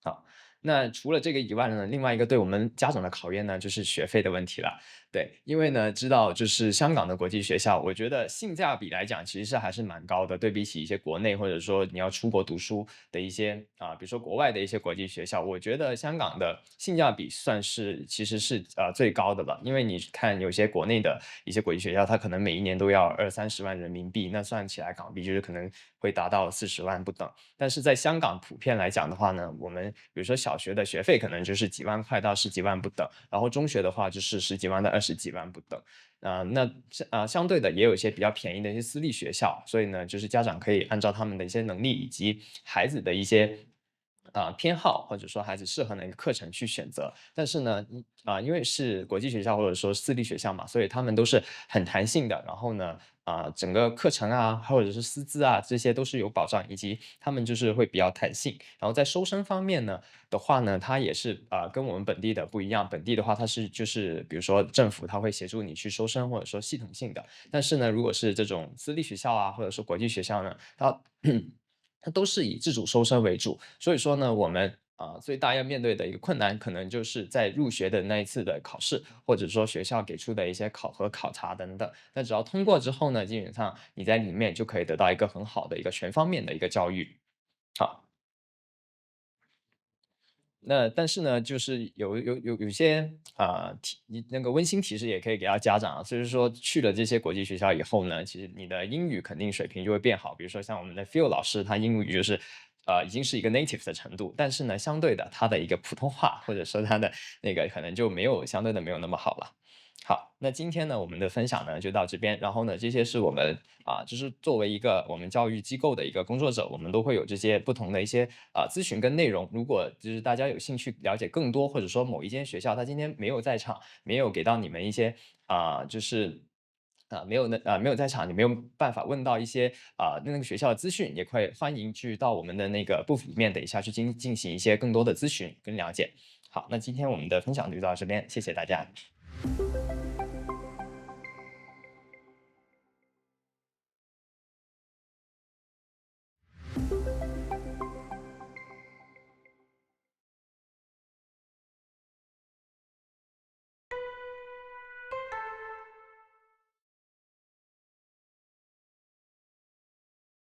好。那除了这个以外呢，另外一个对我们家长的考验呢，就是学费的问题了。对，因为呢，知道就是香港的国际学校，我觉得性价比来讲，其实是还是蛮高的。对比起一些国内或者说你要出国读书的一些比如说国外的一些国际学校，我觉得香港的性价比其实是最高的了。因为你看有些国内的一些国际学校，它可能每一年都要20-30万人民币，那算起来港币就是可能会达到40万不等。但是在香港普遍来讲的话呢，我们比如说小学的学费可能就是几万块到10几万不等，然后中学的话就是10几万到20几万不等。相对的也有一些比较便宜的一些私立学校，所以呢，就是家长可以按照他们的一些能力以及孩子的一些偏好，或者说孩子适合哪个课程去选择。但是呢，因为是国际学校或者说私立学校嘛，所以他们都是很弹性的。然后呢，整个课程或者是师资这些都是有保障，以及他们就是会比较弹性。然后在收生方面呢的话呢，它也是跟我们本地的不一样。本地的话，它是就是比如说政府它会协助你去收生，或者说系统性的。但是呢，如果是这种私立学校或者说国际学校呢，它都是以自主收生为主。所以说呢，我们最大要面对的一个困难，可能就是在入学的那一次的考试，或者说学校给出的一些考核考察等等。那只要通过之后呢，基本上你在里面就可以得到一个很好的一个全方面的一个教育。好。但是呢，就是有些那个温馨提示也可以给到家长就是说去了这些国际学校以后呢，其实你的英语肯定水平就会变好。比如说像我们的 Phil 老师，他英语就是已经是一个 native 的程度，但是呢，相对的他的一个普通话或者说他的那个可能就相对的没有那么好了。好，那今天呢，我们的分享呢就到这边。然后呢，这些是我们就是作为一个我们教育机构的一个工作者，我们都会有这些不同的一些咨询跟内容。如果就是大家有兴趣了解更多，或者说某一间学校他今天没有在场，没有给到你们一些就是没有在场，你没有办法问到一些那个学校的资讯，也会欢迎去到我们的那个 booth 里面，等一下去进行一些更多的咨询跟了解。好，那今天我们的分享就到这边，谢谢大家。